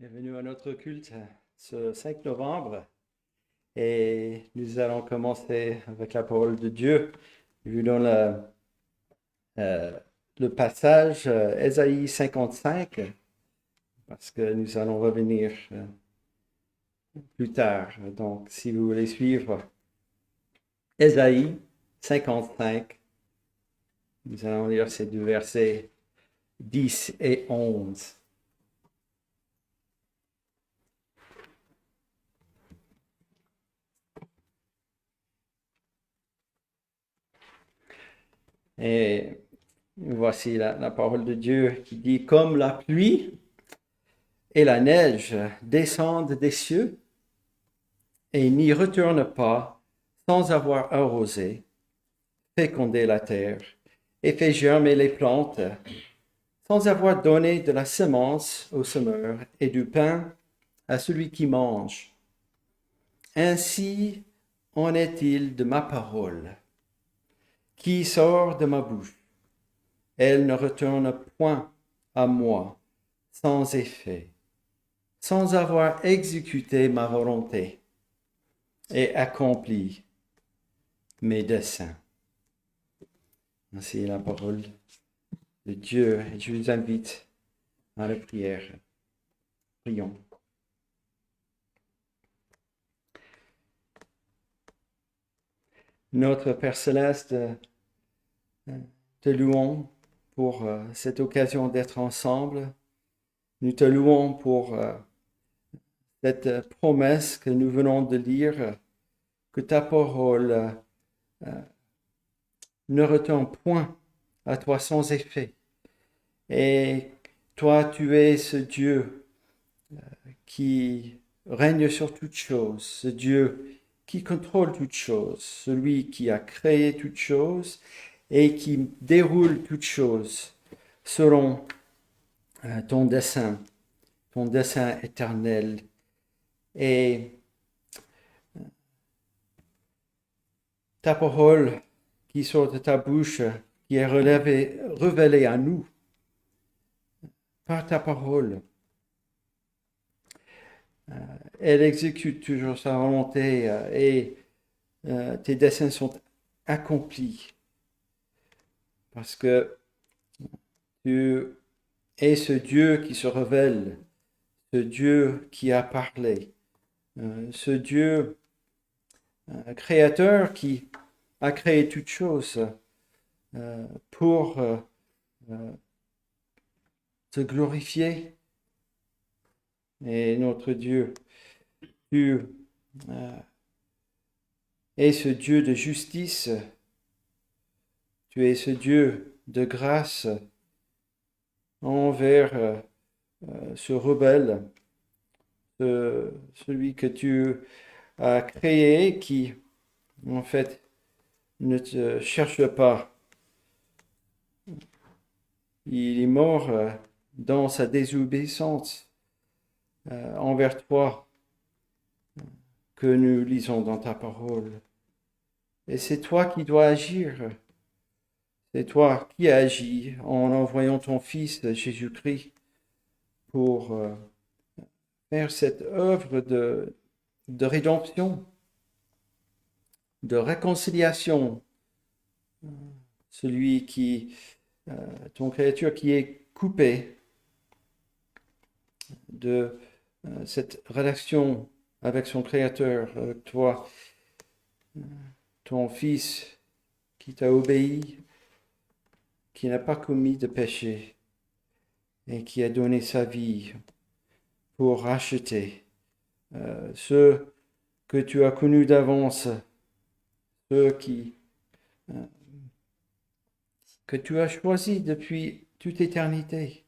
Bienvenue à notre culte ce 5 novembre et nous allons commencer avec la parole de Dieu. Vu dans euh, le passage Ésaïe 55, parce que nous allons revenir plus tard. Donc, si vous voulez suivre Ésaïe 55, nous allons lire ces deux versets 10 et 11. Et voici la parole de Dieu qui dit, comme la pluie et la neige descendent des cieux et n'y retournent pas sans avoir arrosé, fécondé la terre et fait germer les plantes, sans avoir donné de la semence au semeur et du pain à celui qui mange. Ainsi en est-il de ma parole, qui sort de ma bouche. Elle ne retourne point à moi sans effet, sans avoir exécuté ma volonté et accompli mes desseins. Ainsi est la parole de Dieu. Et je vous invite à la prière. Prions. Notre Père Céleste, te louons pour cette occasion d'être ensemble. Nous te louons pour cette promesse que nous venons de lire, que ta parole ne retourne point à toi sans effet. Et toi, tu es ce Dieu qui règne sur toutes choses, ce Dieu qui contrôle toutes choses, celui qui a créé toutes choses et qui déroule toutes choses selon ton dessein éternel. Et ta parole qui sort de ta bouche, qui est révélée à nous par ta parole, elle exécute toujours sa volonté et tes desseins sont accomplis parce que tu es ce Dieu qui se révèle, ce Dieu qui a parlé, ce Dieu créateur qui a créé toutes choses pour te glorifier. Et notre Dieu, tu es ce Dieu de justice, tu es ce Dieu de grâce envers ce rebelle, celui que tu as créé qui, en fait, ne te cherche pas. Il est mort dans sa désobéissance envers toi que nous lisons dans ta parole. Et c'est toi qui dois agir. C'est toi qui agis en envoyant ton Fils Jésus-Christ pour faire cette œuvre de rédemption, de réconciliation. Celui qui, ton créature qui est coupé de cette relation avec son Créateur, avec toi, ton Fils qui t'a obéi, qui n'a pas commis de péché et qui a donné sa vie pour racheter ceux que tu as connus d'avance, ceux que tu as choisis depuis toute éternité.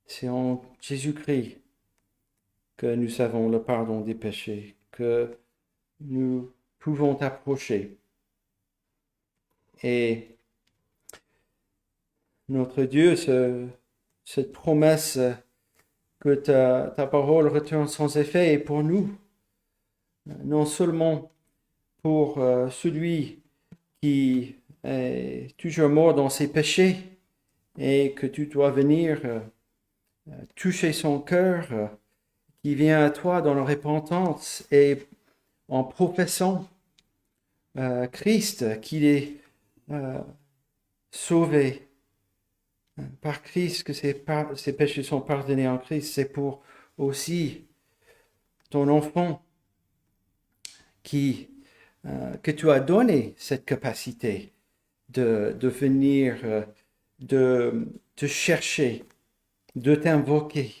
C'est en Jésus-Christ que nous avons le pardon des péchés, que nous pouvons t'approcher. Et notre Dieu, cette promesse que ta parole retourne sans effet est pour nous, non seulement pour celui qui est toujours mort dans ses péchés et que tu dois venir toucher son cœur, qui vient à toi dans la repentance et en professant Christ, qu'il est sauvé par Christ, que ses péchés sont pardonnés en Christ, c'est pour aussi ton enfant que tu as donné cette capacité de venir, de te chercher, de t'invoquer,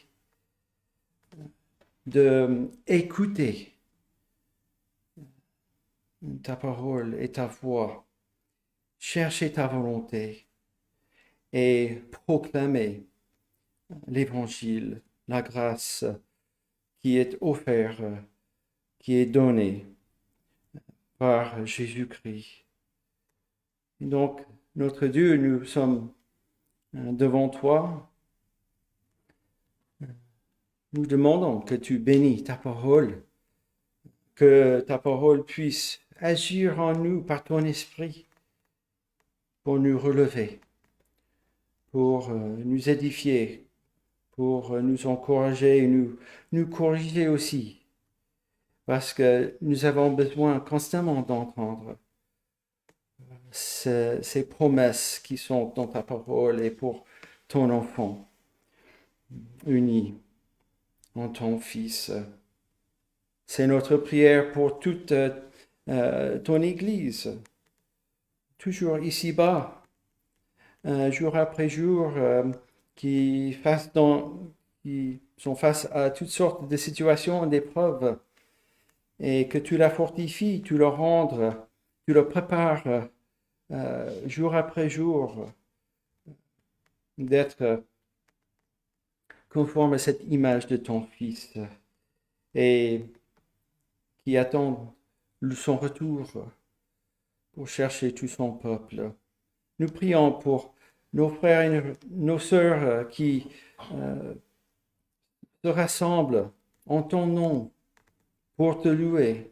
de écouter ta parole et ta voix, chercher ta volonté et proclamer l'évangile, la grâce qui est offerte, qui est donnée par Jésus-Christ. Donc, notre Dieu, nous sommes devant toi. Nous demandons que tu bénis ta parole, que ta parole puisse agir en nous par ton esprit pour nous relever, pour nous édifier, pour nous encourager et nous corriger aussi, parce que nous avons besoin constamment d'entendre ces promesses qui sont dans ta parole et pour ton enfant uni en ton Fils. C'est notre prière pour toute ton Église, toujours ici-bas, jour après jour, qui sont face à toutes sortes de situations, d'épreuves, et que tu la fortifies, tu la rendes, tu la prépares jour après jour, d'être conforme à cette image de ton Fils, et qui attend son retour pour chercher tout son peuple. Nous prions pour nos frères et nos sœurs qui se rassemblent en ton nom pour te louer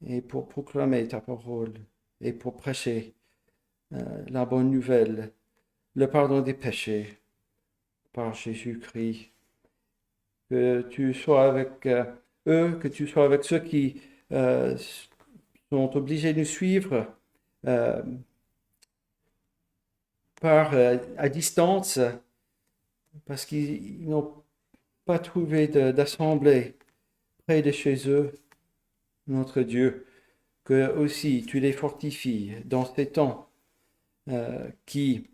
et pour proclamer ta parole et pour prêcher la bonne nouvelle, le pardon des péchés par Jésus-Christ. Que tu sois avec eux, que tu sois avec ceux qui sont obligés de nous suivre à distance parce qu'ils n'ont pas trouvé d'assemblée près de chez eux, notre Dieu, que aussi tu les fortifies dans ces temps qui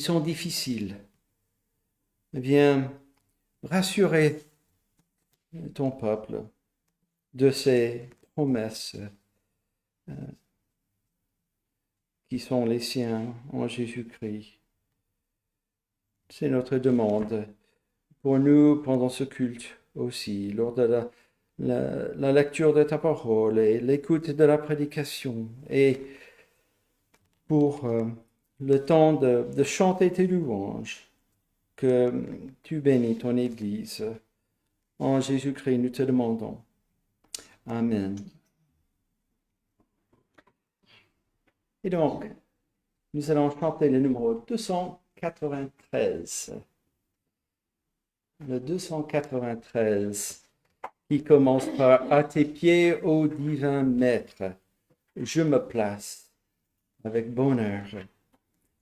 sont difficiles. Viens rassurer ton peuple de ces promesses qui sont les siens en Jésus-Christ. C'est notre demande pour nous pendant ce culte aussi, lors de la lecture de ta parole et l'écoute de la prédication, et pour le temps de chanter tes louanges, que tu bénis ton Église. En Jésus-Christ, nous te demandons. Amen. Et donc, nous allons chanter le numéro 293. Le 293, qui commence par « À tes pieds, ô divin Maître, je me place avec bonheur.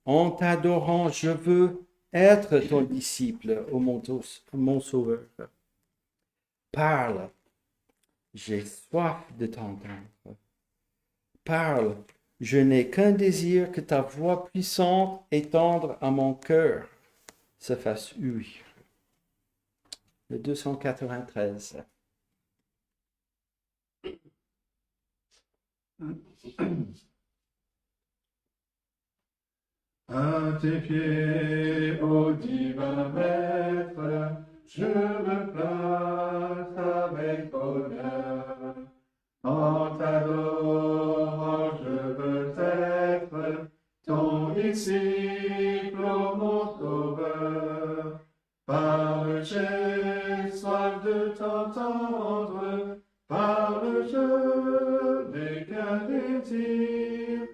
En t'adorant, je veux être ton disciple, ô mon Sauveur. Parle, j'ai soif de t'entendre. Parle, je n'ai qu'un désir que ta voix puissante et tendre à mon cœur se fasse ouïr. » Le 293. À tes pieds, ô divin Maître, je me place avec bonheur. En t'adorant, je veux être ton disciple, ô mon Sauveur. Parle, j'ai soif de t'entendre. Parle, je n'ai qu'un désir,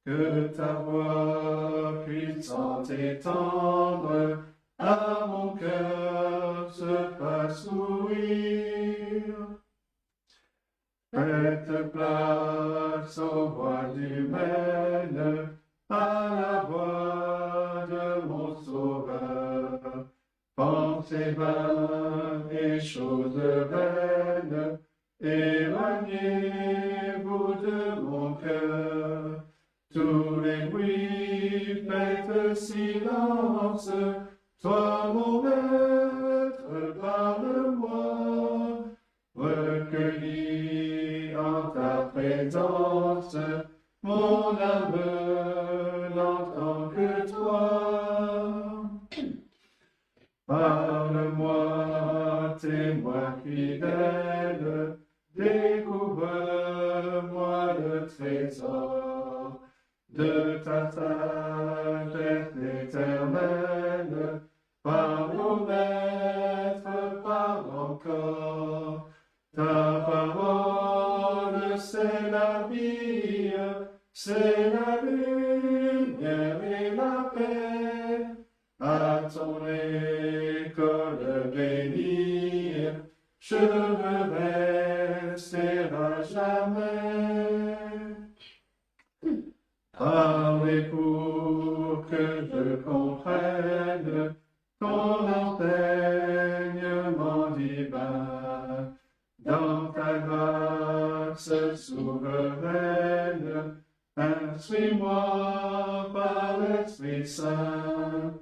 que ta voix puissante et tendre à mon cœur se fasse ouïr. Faites place aux voix humaines, à la voix de mon Sauveur. Pensez vaines et choses vaines, éloignez-vous de mon cœur. Tous les bruits, faites silence. Toi, mon maître, parle-moi. Recueilli en ta présence, mon âme n'entend que toi. Parle-moi, témoin fidèle, découvre-moi le trésor de ta sagesse éternelle. Parle au Maître, parle encore. Ta parole, c'est la vie, c'est la lumière et la paix. À ton école bénie, je veux rester à jamais. Parlez pour que je comprenne ton enseignement divin. Dans ta grâce souveraine, instruis-moi par l'Esprit Saint.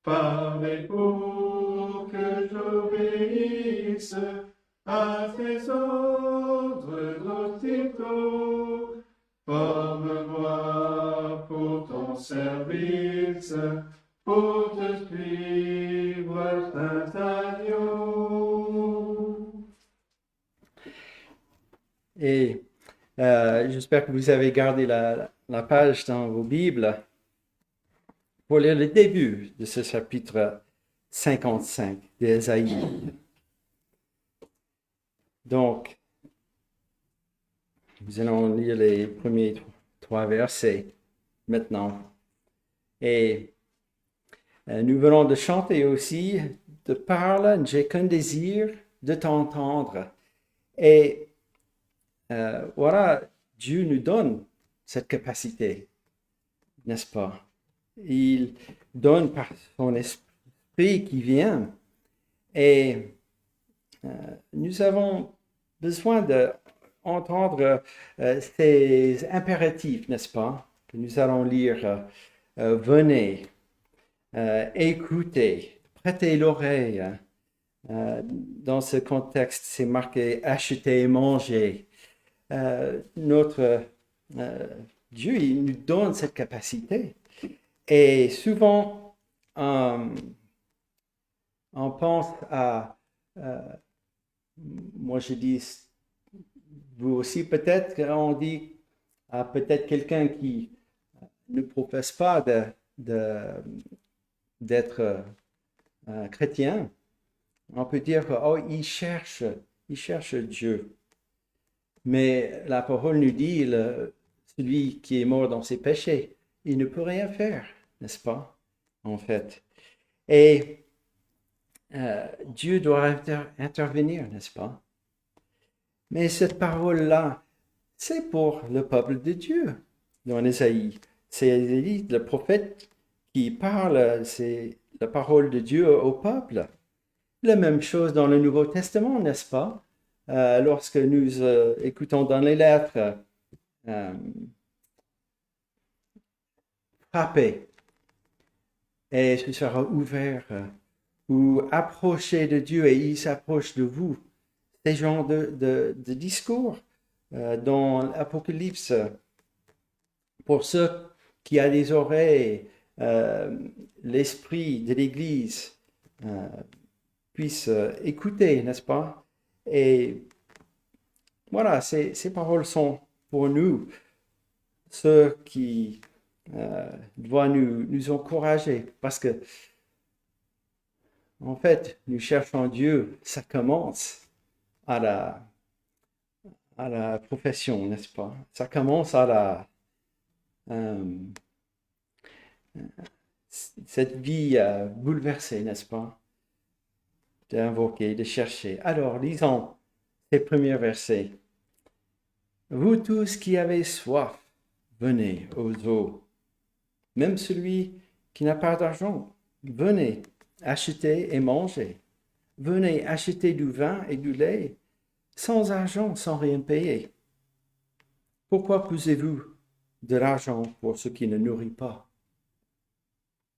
Parlez pour que j'obéisse à tes ordres aussitôt. Forme-moi pour ton service, pour te suivre, Saint Agneau. Et j'espère que vous avez gardé la page dans vos Bibles pour lire le début de ce chapitre 55 d'Ésaïe. Donc, nous allons lire les premiers 3 versets maintenant. Et nous venons de chanter aussi, de parle, j'ai qu'un désir de t'entendre. Et voilà, Dieu nous donne cette capacité, n'est-ce pas? Il donne par son esprit qui vient. Et nous avons besoin d'entendre ces impératifs, n'est-ce pas? Que nous allons lire. Venez, écoutez, prêtez l'oreille. Dans ce contexte, c'est marqué acheter et manger. Notre Dieu, il nous donne cette capacité. Et souvent, on pense à, moi je dis, vous aussi peut-être, on dit à peut-être quelqu'un qui ne professe pas d'être chrétien, on peut dire que oh, il cherche Dieu. Mais la parole nous dit, celui qui est mort dans ses péchés, il ne peut rien faire, n'est-ce pas, en fait. Et Dieu doit intervenir, n'est-ce pas? Mais cette parole-là, c'est pour le peuple de Dieu, dans Ésaïe. C'est Ésaïe, le prophète, qui parle, c'est la parole de Dieu au peuple. La même chose dans le Nouveau Testament, n'est-ce pas? Lorsque nous écoutons dans les lettres, frappez et ce sera ouvert, ou approchez de Dieu et il s'approche de vous. Ces genres de discours dans l'Apocalypse, pour ceux qui ont des oreilles, l'esprit de l'Église puisse écouter, n'est-ce pas? Et voilà, ces paroles sont pour nous, ceux qui doivent nous encourager, parce que, en fait, nous cherchons Dieu, ça commence à la profession, n'est-ce pas? Ça commence à cette vie bouleversée, n'est-ce pas? D'invoquer, de chercher. Alors, lisons ces premiers versets. Vous tous qui avez soif, venez aux eaux. Même celui qui n'a pas d'argent, venez, achetez et mangez. Venez acheter du vin et du lait, sans argent, sans rien payer. Pourquoi posez-vous de l'argent pour ce qui ne nourrit pas?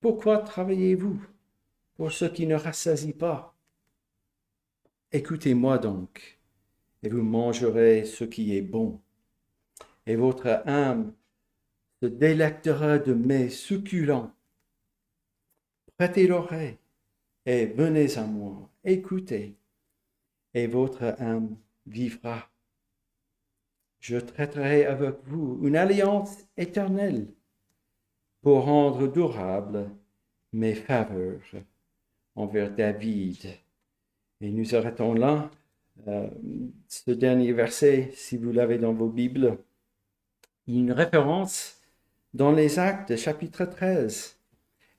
Pourquoi travaillez-vous pour ce qui ne rassasie pas? Écoutez-moi donc, et vous mangerez ce qui est bon, et votre âme se délectera de mets succulents. Prêtez l'oreille, et venez à moi, écoutez, et votre âme vivra. Je traiterai avec vous une alliance éternelle pour rendre durable mes faveurs envers David. Et nous arrêtons là. Ce dernier verset, si vous l'avez dans vos Bibles, une référence dans les Actes, chapitre 13.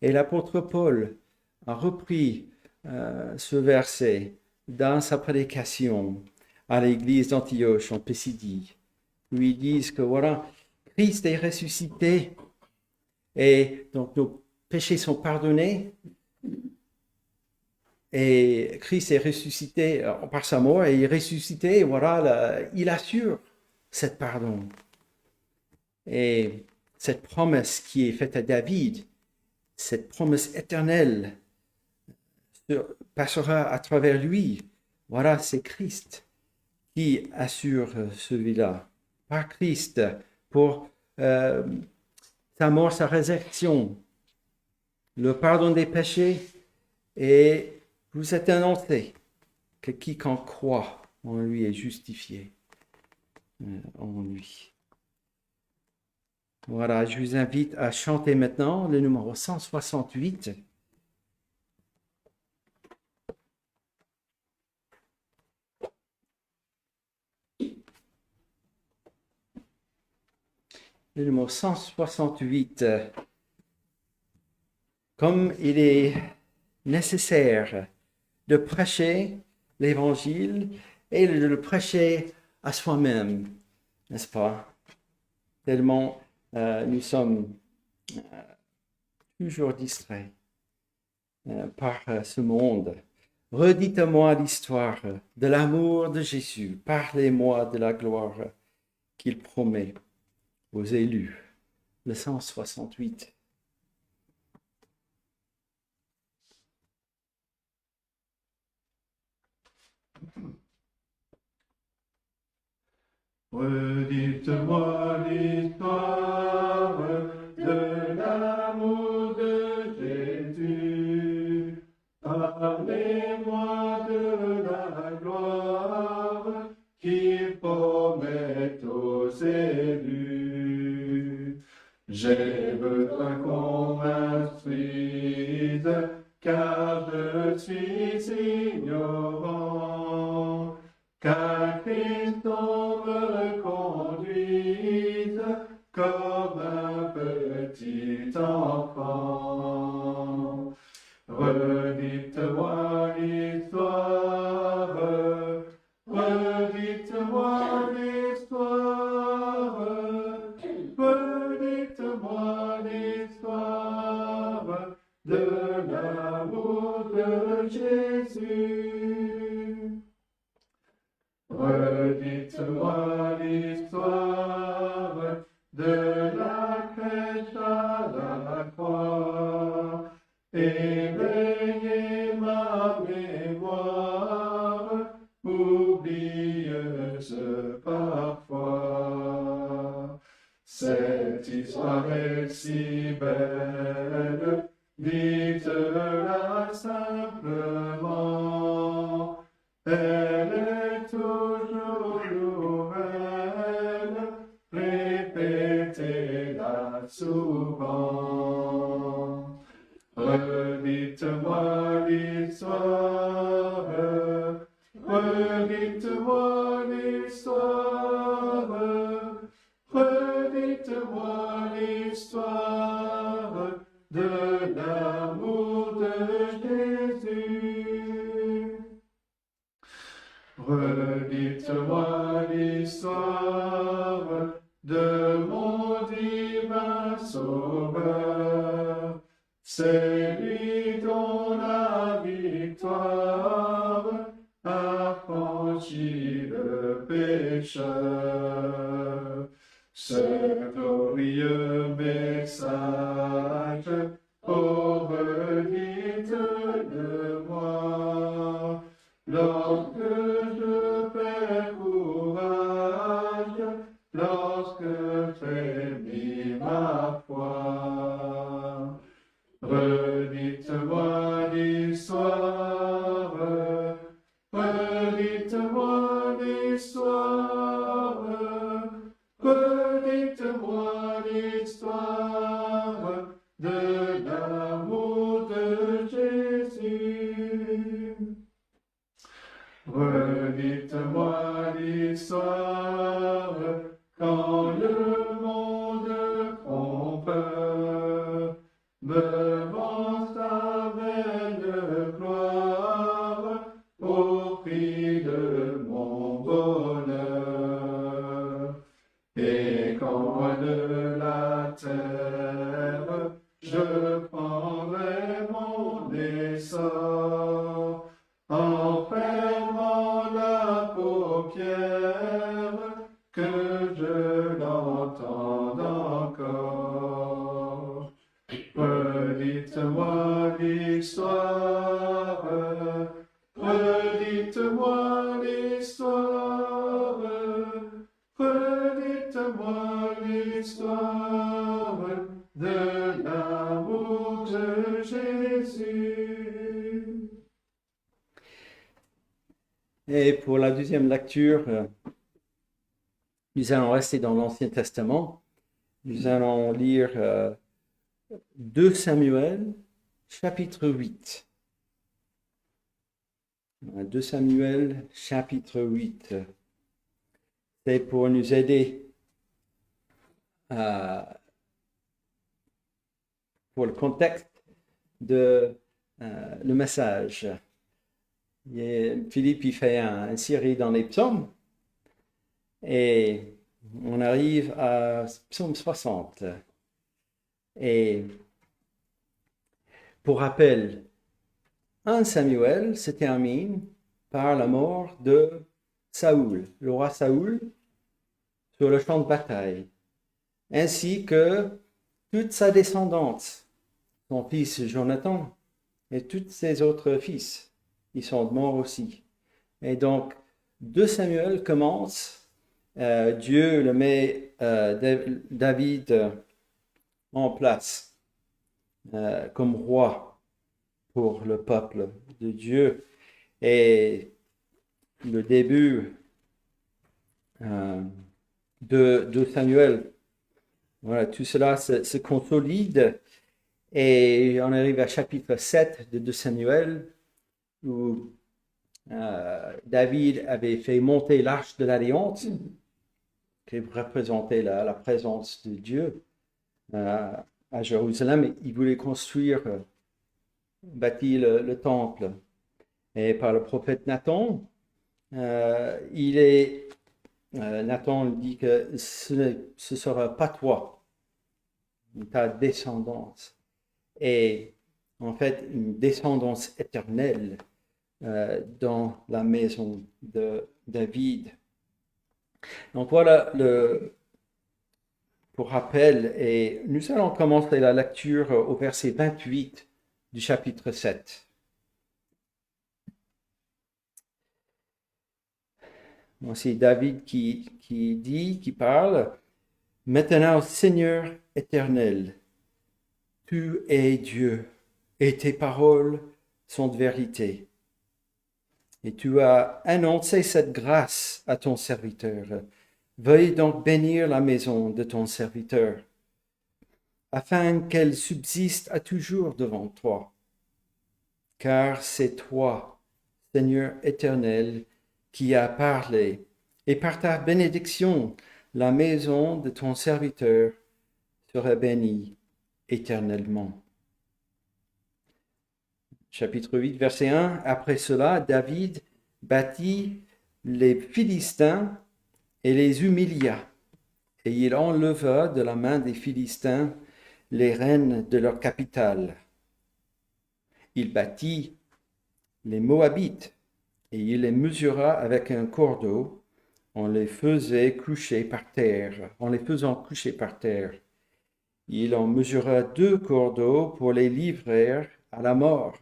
Et l'apôtre Paul a repris ce verset dans sa prédication à l'église d'Antioche en Pisidie, où ils disent que voilà, Christ est ressuscité et donc nos péchés sont pardonnés. Et Christ est ressuscité par sa mort et il est ressuscité, et voilà, il assure cette pardon. Et cette promesse qui est faite à David, cette promesse éternelle passera à travers lui. Voilà, c'est Christ qui assure celui-là. Par Christ, pour sa mort, sa résurrection, le pardon des péchés, et vous êtes annoncé que quiconque croit en lui est justifié en lui. Voilà, je vous invite à chanter maintenant le numéro 168. Le numéro 168. Comme il est nécessaire de prêcher l'évangile et de le prêcher à soi-même, n'est-ce pas? Tellement nous sommes toujours distraits par ce monde. Redites-moi l'histoire de l'amour de Jésus. Parlez-moi de la gloire qu'il promet aux élus. Le 168. Redites-moi l'histoire de l'amour de Jésus. Parlez-moi de la gloire qu'il promet aux élus. J'ai besoin qu'on m'instruise, car je suis ignorant. Qu'un Christ me conduise comme un petit enfant. Redites-moi l'histoire, redites-moi l'histoire, redites-moi l'histoire de l'amour de Jésus. Redites-moi l'histoire de la crèche à la croix. Éveillez ma mémoire, oublieuse parfois. Cette histoire est si belle, dites-la simplement. Elle est toujours nouvelle, répétez-la souvent. Redites-moi l'histoire, redites-moi l'histoire, redites-moi l'histoire de la gloire de mon divin Sauveur. C'est lui dont la victoire a franchi le pécheur. Ce glorieux message, ô redite de moi, lorsque je perds courage, lorsque frémit ma foi. Redites-moi l'histoire, redites-moi l'histoire, redites-moi l'histoire de l'amour de Jésus. Redites-moi l'histoire quand le monde prend peur, me vante ta vaine gloire au prix de mon bonheur. Et quand de la terre je prendrai mon essor, en fermant la paupière, que je l'entende encore. Redites-moi l'histoire, redites-moi l'histoire, redites-moi l'histoire de l'amour de Jésus. Et pour la deuxième lecture, nous allons rester dans l'Ancien Testament. Nous allons lire 2 Samuel, chapitre 8. 2 Samuel, chapitre 8. C'est pour nous aider pour le contexte de le message. Philippe, il fait une série dans les psaumes et on arrive à psaume 60. Et pour rappel, 1 Samuel se termine par la mort de Saoul, le roi Saoul, sur le champ de bataille, ainsi que toute sa descendance, son fils Jonathan et tous ses autres fils. Ils sont morts aussi. Et donc, 2 Samuel commence, Dieu le met David en place comme roi pour le peuple de Dieu. Et le début de Samuel, voilà, tout cela se consolide et on arrive à chapitre 7 de 2 Samuel où David avait fait monter l'arche de l'Alliance qui représentait la présence de Dieu à Jérusalem. Et il voulait bâtir le temple. Et par le prophète Nathan, Nathan dit que ce ne sera pas toi, ta descendance. Et en fait, une descendance éternelle dans la maison de David. Donc voilà pour rappel, et nous allons commencer la lecture au verset 28 du chapitre 7. C'est David qui parle. Maintenant, Seigneur éternel, tu es Dieu, et tes paroles sont de vérité. Et tu as annoncé cette grâce à ton serviteur. Veuille donc bénir la maison de ton serviteur, afin qu'elle subsiste à toujours devant toi. Car c'est toi, Seigneur éternel, qui as parlé, et par ta bénédiction, la maison de ton serviteur sera bénie éternellement. Chapitre 8, verset 1. Après cela, David bâtit les Philistins et les humilia, et il enleva de la main des Philistins les reines de leur capitale. Il battit les Moabites, et il les mesura avec un cordeau, en les faisant coucher par terre. Il en mesura 2 cordeaux pour les livrer à la mort,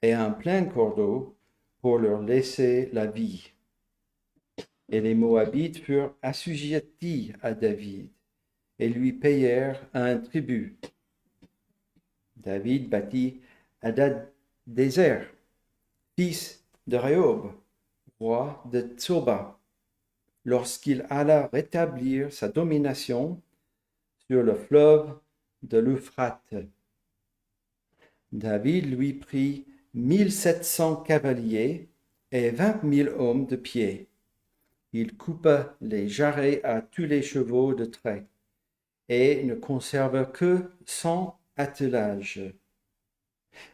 et un plein cordeau pour leur laisser la vie. Et les Moabites furent assujettis à David, et lui payèrent un tribut. David bâtit Hadadézer, fils de Rehob, roi de Tsoba, lorsqu'il alla rétablir sa domination sur le fleuve de l'Euphrate. David lui prit 1700 cavaliers et 20 000 hommes de pied. Il coupa les jarrets à tous les chevaux de trait et ne conserva que 100 attelages.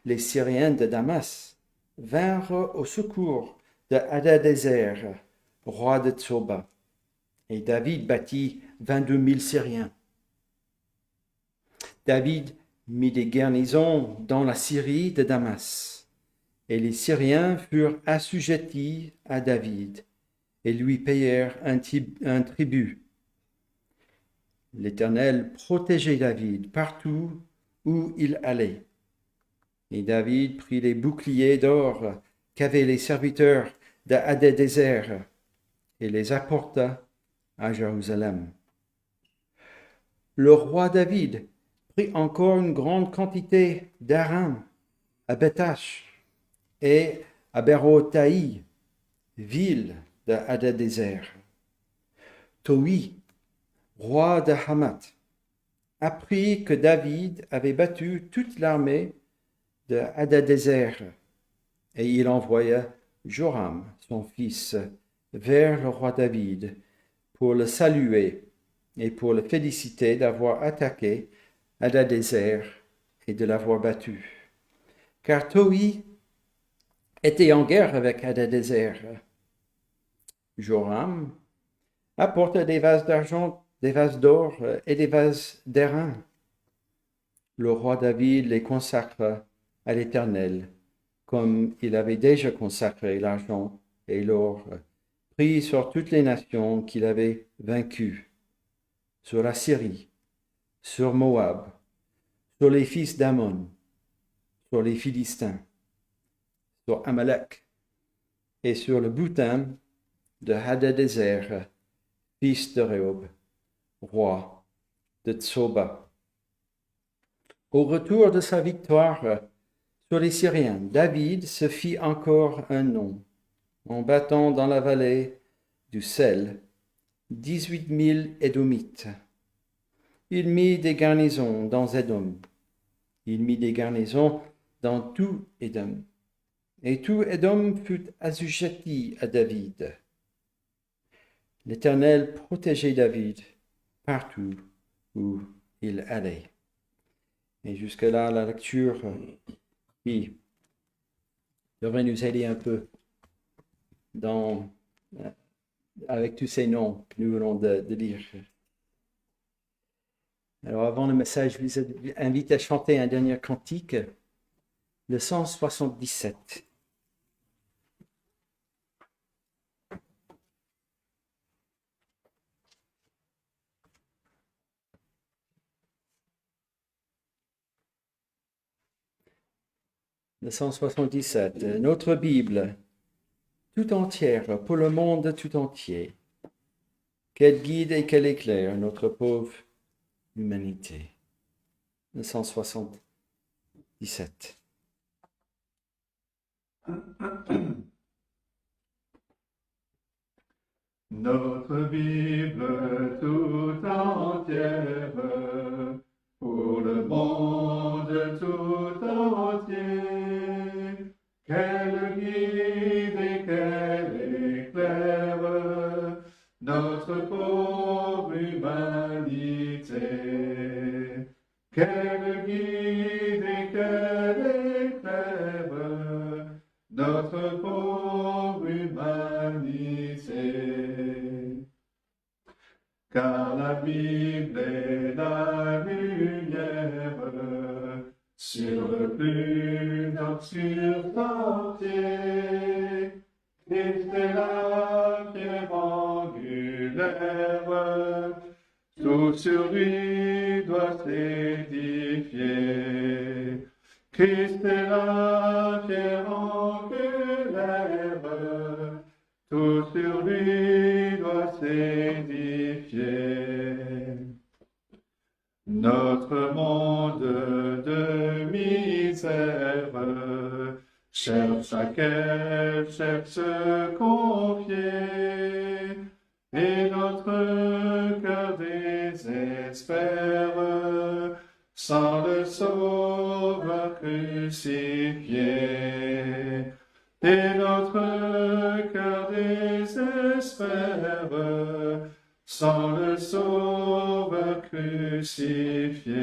Les Syriens de Damas vinrent au secours de Hadadézer, roi de Tsoba, et David bâtit 22 000 Syriens. David mit des garnisons dans la Syrie de Damas, et les Syriens furent assujettis à David et lui payèrent un tribut. L'Éternel protégeait David partout où il allait. Et David prit les boucliers d'or qu'avaient les serviteurs de Hadadézer et les apporta à Jérusalem. Le roi David prit encore une grande quantité d'airain à Bethash et à Bérotaï, ville de Hadadézer. Toi, roi de Hamath, apprit que David avait battu toute l'armée de Hadadézer, et il envoya Joram, son fils, vers le roi David pour le saluer et pour le féliciter d'avoir attaqué Hadadézer et de l'avoir battu. Car Toi était en guerre avec Hadadézer. Joram apporta des vases d'argent, des vases d'or et des vases d'airain. Le roi David les consacra à l'Éternel, comme il avait déjà consacré l'argent et l'or pris sur toutes les nations qu'il avait vaincues, sur la Syrie, sur Moab, sur les fils d'Ammon, sur les Philistins, sur Amalek et sur le butin de Hadadézer, fils de Rehob, roi de Tsoba. Au retour de sa victoire sur les Syriens, David se fit encore un nom, en battant dans la vallée du Sel 18 000 Édomites. Il mit des garnisons dans Édom. Il mit des garnisons dans tout Édom. Et tout Édom fut assujetti à David. L'Éternel protégeait David partout où il allait. Et jusque-là, la lecture qui devrait nous aider un peu avec tous ces noms que nous venons de lire. Alors avant le message, je vous invite à chanter un dernier cantique, le 177. Le 177, notre Bible tout entière pour le monde tout entier. Quel guide et quel éclair notre pauvre humanité. Le 177. Notre Bible tout entière, pour le monde tout entier, quel guide et quel éclair, notre pauvre humanité. Quel guide et quel éclair, notre pauvre humanité. car la Bible est la lumière sur le plus obscur sentier. Christ est la pierre angulaire, tout sur lui doit s'édifier. Christ est la pierre angulaire, tout sur lui doit s'édifier. Notre monde de misère cherche à quel cherche se confier, et notre cœur désespère sans le Sauveur crucifié. Et notre cœur désespère sans le Sauveur crucifié.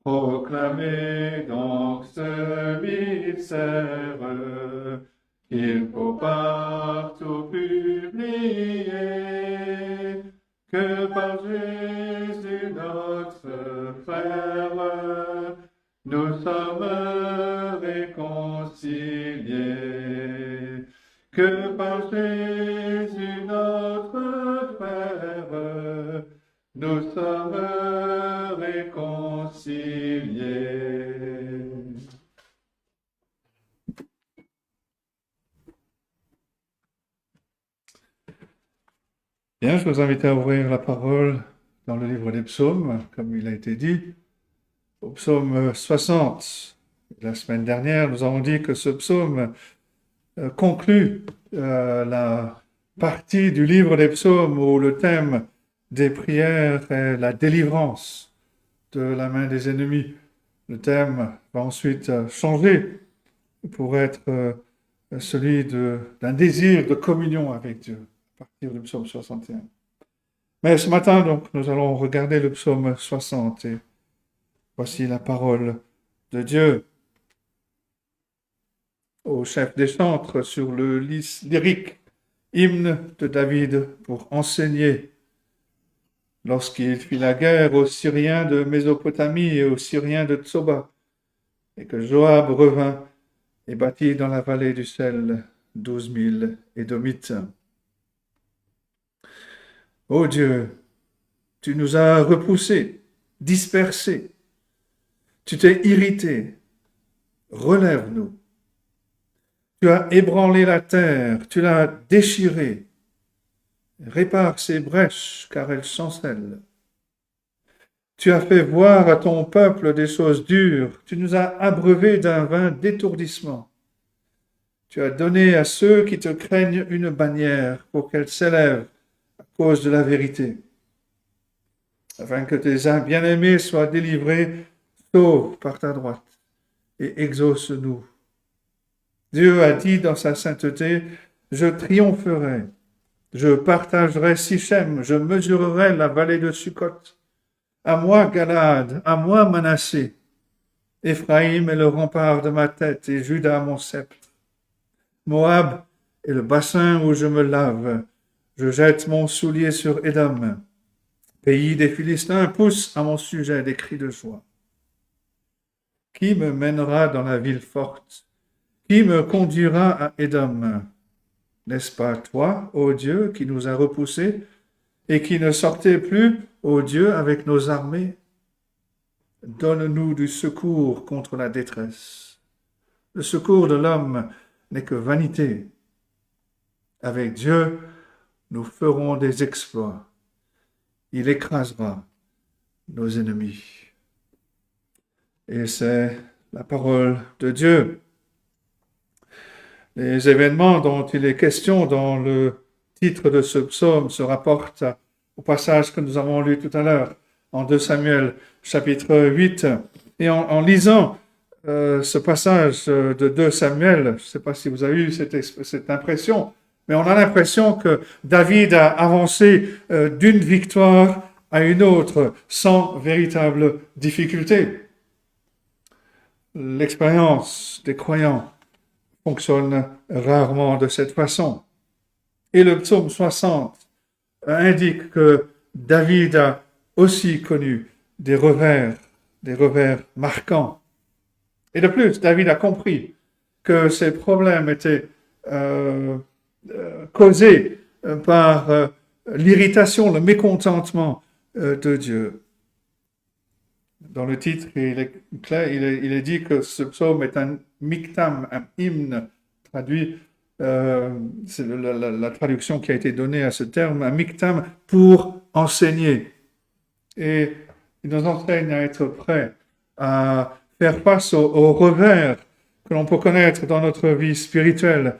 Proclamez donc ce mystère qu'il faut partout publier, que par Jésus notre frère, nous sommes réconciliés. Que par Jésus notre frère, nous sommes réconciliés. Bien, je vous invite à ouvrir la parole dans le livre des psaumes, comme il a été dit, au psaume 60. La semaine dernière, nous avons dit que ce psaume conclut la partie du livre des psaumes où le thème des prières est la délivrance de la main des ennemis. Le thème va ensuite changer pour être celui d'un désir de communion avec Dieu, à partir du psaume 61. Mais ce matin, donc, nous allons regarder le psaume 60 et voici la parole de Dieu. Au chef des chantres sur le lyrique, hymne de David pour enseigner lorsqu'il fit la guerre aux Syriens de Mésopotamie et aux Syriens de Tsoba, et que Joab revint et bâtit dans la vallée du sel 12 000 Édomites. Ô Dieu, tu nous as repoussés, dispersés, tu t'es irrité, relève-nous. Tu as ébranlé la terre, tu l'as déchirée. Répare ses brèches, car elles chancellent. Tu as fait voir à ton peuple des choses dures, tu nous as abreuvés d'un vin d'étourdissement. Tu as donné à ceux qui te craignent une bannière pour qu'elle s'élève à cause de la vérité. Afin que tes bien-aimés soient délivrés, sauve par ta droite et exauce-nous. Dieu a dit dans sa sainteté, je triompherai, je partagerai Sichem, je mesurerai la vallée de Sukkot. À moi Galaad, à moi Manassé. Éphraïm est le rempart de ma tête et Juda mon sceptre. Moab est le bassin où je me lave. Je jette mon soulier sur Édom. Pays des Philistins pousse à mon sujet des cris de joie. Qui me mènera dans la ville forte? Qui me conduira à Édom? N'est-ce pas toi, ô Dieu, qui nous a repoussés et qui ne sortait plus, ô Dieu, avec nos armées? Donne-nous du secours contre la détresse. Le secours de l'homme n'est que vanité. Avec Dieu, nous ferons des exploits. Il écrasera nos ennemis. Et c'est la parole de Dieu. Les événements dont il est question dans le titre de ce psaume se rapportent au passage que nous avons lu tout à l'heure, en 2 Samuel, chapitre 8. Et en lisant ce passage de 2 Samuel, je ne sais pas si vous avez eu cette impression, mais on a l'impression que David a avancé d'une victoire à une autre sans véritable difficulté. L'expérience des croyants fonctionne rarement de cette façon. Et le psaume 60 indique que David a aussi connu des revers marquants. Et de plus, David a compris que ces problèmes étaient causés par l'irritation, le mécontentement de Dieu. Dans le titre, il est dit que ce psaume est un miktam, un hymne, traduit, c'est la traduction qui a été donnée à ce terme, un miktam pour enseigner. Et il nous enseigne à être prêts à faire face aux revers que l'on peut connaître dans notre vie spirituelle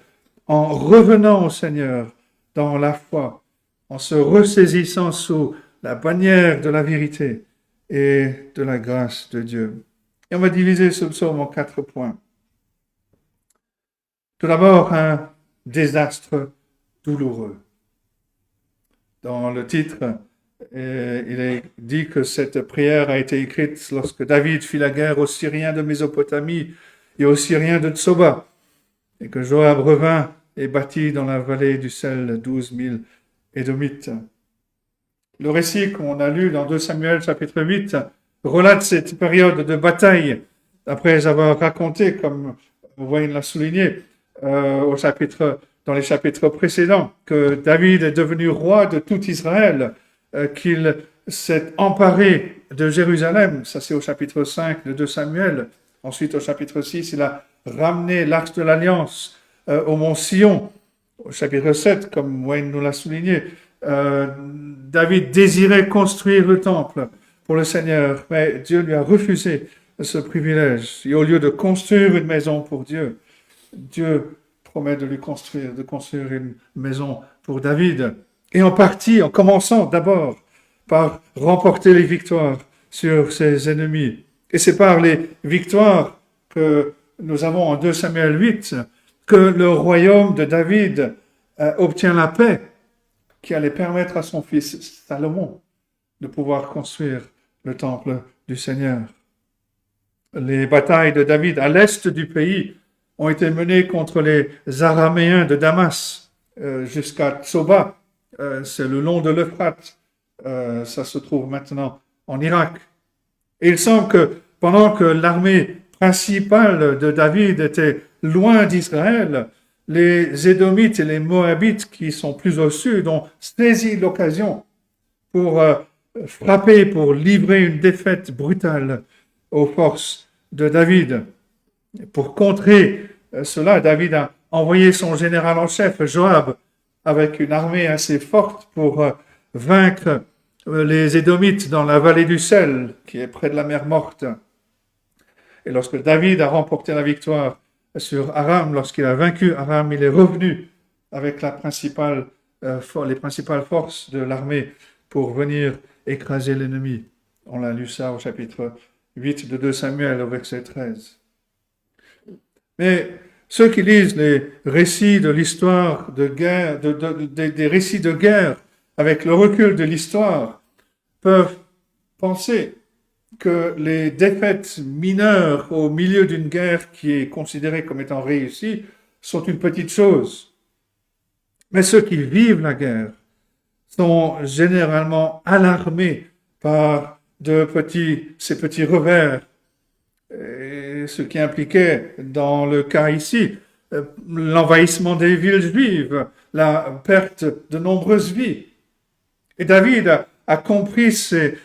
en revenant au Seigneur dans la foi, en se ressaisissant sous la bannière de la vérité et de la grâce de Dieu. Et on va diviser ce psaume en 4 points. Tout d'abord, un désastre douloureux. Dans le titre, il est dit que cette prière a été écrite lorsque David fit la guerre aux Syriens de Mésopotamie et aux Syriens de Tsoba, et que Joab revint et bâtit dans la vallée du sel 12 000 Édomites. Le récit qu'on a lu dans 2 Samuel chapitre 8 relate cette période de bataille, après avoir raconté, comme Wayne l'a souligné, dans les chapitres précédents, que David est devenu roi de tout Israël, qu'il s'est emparé de Jérusalem, ça c'est au chapitre 5 de 2 Samuel. Ensuite, au chapitre 6, il a ramené l'arche de l'Alliance au mont Sion. Au chapitre 7, comme Wayne nous l'a souligné, David désirait construire le temple pour le Seigneur, mais Dieu lui a refusé ce privilège. Et au lieu de construire une maison pour Dieu, Dieu promet de construire une maison pour David. Et en commençant d'abord par remporter les victoires sur ses ennemis. Et c'est par les victoires que nous avons en 2 Samuel 8 que le royaume de David obtient la paix qui allait permettre à son fils Salomon de pouvoir construire le temple du Seigneur. Les batailles de David à l'est du pays ont été menées contre les Araméens de Damas jusqu'à Tsoba, c'est le long de l'Euphrate, ça se trouve maintenant en Irak. Et il semble que pendant que l'armée principale de David était loin d'Israël, les Édomites et les Moabites, qui sont plus au sud, ont saisi l'occasion pour frapper, pour livrer une défaite brutale aux forces de David. Pour contrer cela, David a envoyé son général en chef, Joab, avec une armée assez forte pour vaincre les Édomites dans la vallée du sel, qui est près de la mer Morte. Et lorsque David a remporté la victoire sur Aram, lorsqu'il a vaincu Aram, il est revenu avec les principales forces de l'armée pour venir écraser l'ennemi. On l'a lu ça au chapitre 8 de 2 Samuel, au verset 13. Mais ceux qui lisent les récits de l'histoire de guerre, des récits de guerre, avec le recul de l'histoire, peuvent penser que les défaites mineures au milieu d'une guerre qui est considérée comme étant réussie sont une petite chose. Mais ceux qui vivent la guerre sont généralement alarmés par ces petits revers, et ce qui impliquait, dans le cas ici, l'envahissement des villes juives, la perte de nombreuses vies. Et David a compris ces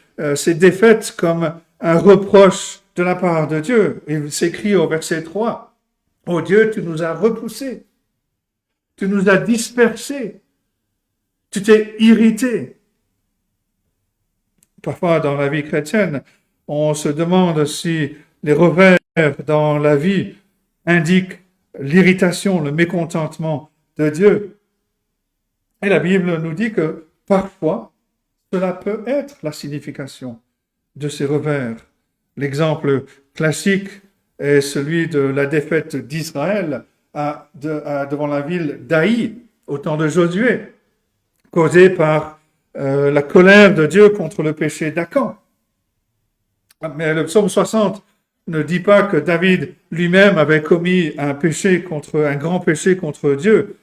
défaites comme un reproche de la part de Dieu. Il s'écrit au verset 3, « Ô Dieu, tu nous as repoussés, tu nous as dispersés, tu t'es irrité. » Parfois, dans la vie chrétienne, on se demande si les revers dans la vie indiquent l'irritation, le mécontentement de Dieu. Et la Bible nous dit que parfois, cela peut être la signification de ces revers. L'exemple classique est celui de la défaite d'Israël devant la ville d'Aï au temps de Josué, causée par la colère de Dieu contre le péché d'Acan. Mais le psaume 60 ne dit pas que David lui-même avait commis un grand péché contre Dieu.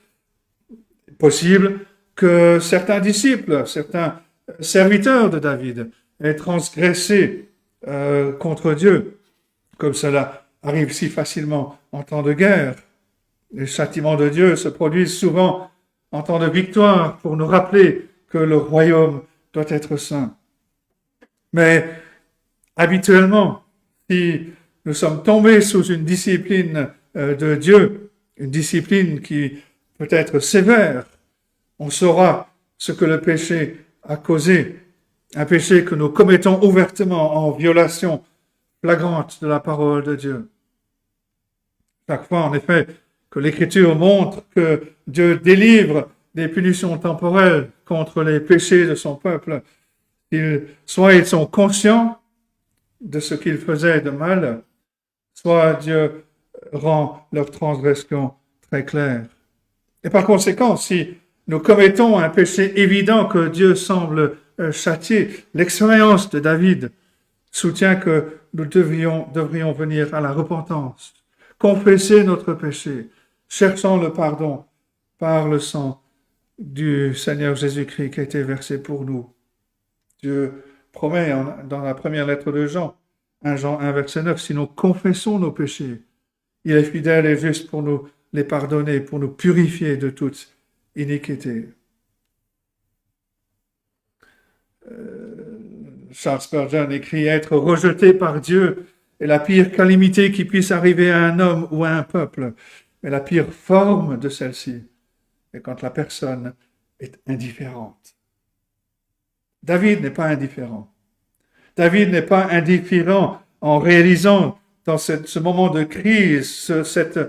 Possible, que certains disciples, certains serviteurs de David aient transgressé contre Dieu, comme cela arrive si facilement en temps de guerre. Les châtiments de Dieu se produisent souvent en temps de victoire pour nous rappeler que le royaume doit être saint. Mais habituellement, si nous sommes tombés sous une discipline de Dieu, une discipline qui peut être sévère, on saura ce que le péché a causé, un péché que nous commettons ouvertement en violation flagrante de la parole de Dieu. Chaque fois, en effet, que l'Écriture montre que Dieu délivre des punitions temporelles contre les péchés de son peuple, soit ils sont conscients de ce qu'ils faisaient de mal, soit Dieu rend leur transgression très claire. Et par conséquent, si nous commettons un péché évident que Dieu semble châtier, l'expérience de David soutient que nous devrions venir à la repentance, confesser notre péché, cherchant le pardon par le sang du Seigneur Jésus-Christ qui a été versé pour nous. Dieu promet dans la première lettre de Jean, 1 Jean 1, verset 9, si nous confessons nos péchés, il est fidèle et juste pour nous les pardonner, pour nous purifier de toute iniquité. Charles Spurgeon écrit « Être rejeté par Dieu est la pire calamité qui puisse arriver à un homme ou à un peuple, mais la pire forme de celle-ci est quand la personne est indifférente. » David n'est pas indifférent. David n'est pas indifférent en réalisant dans ce moment de crise, cette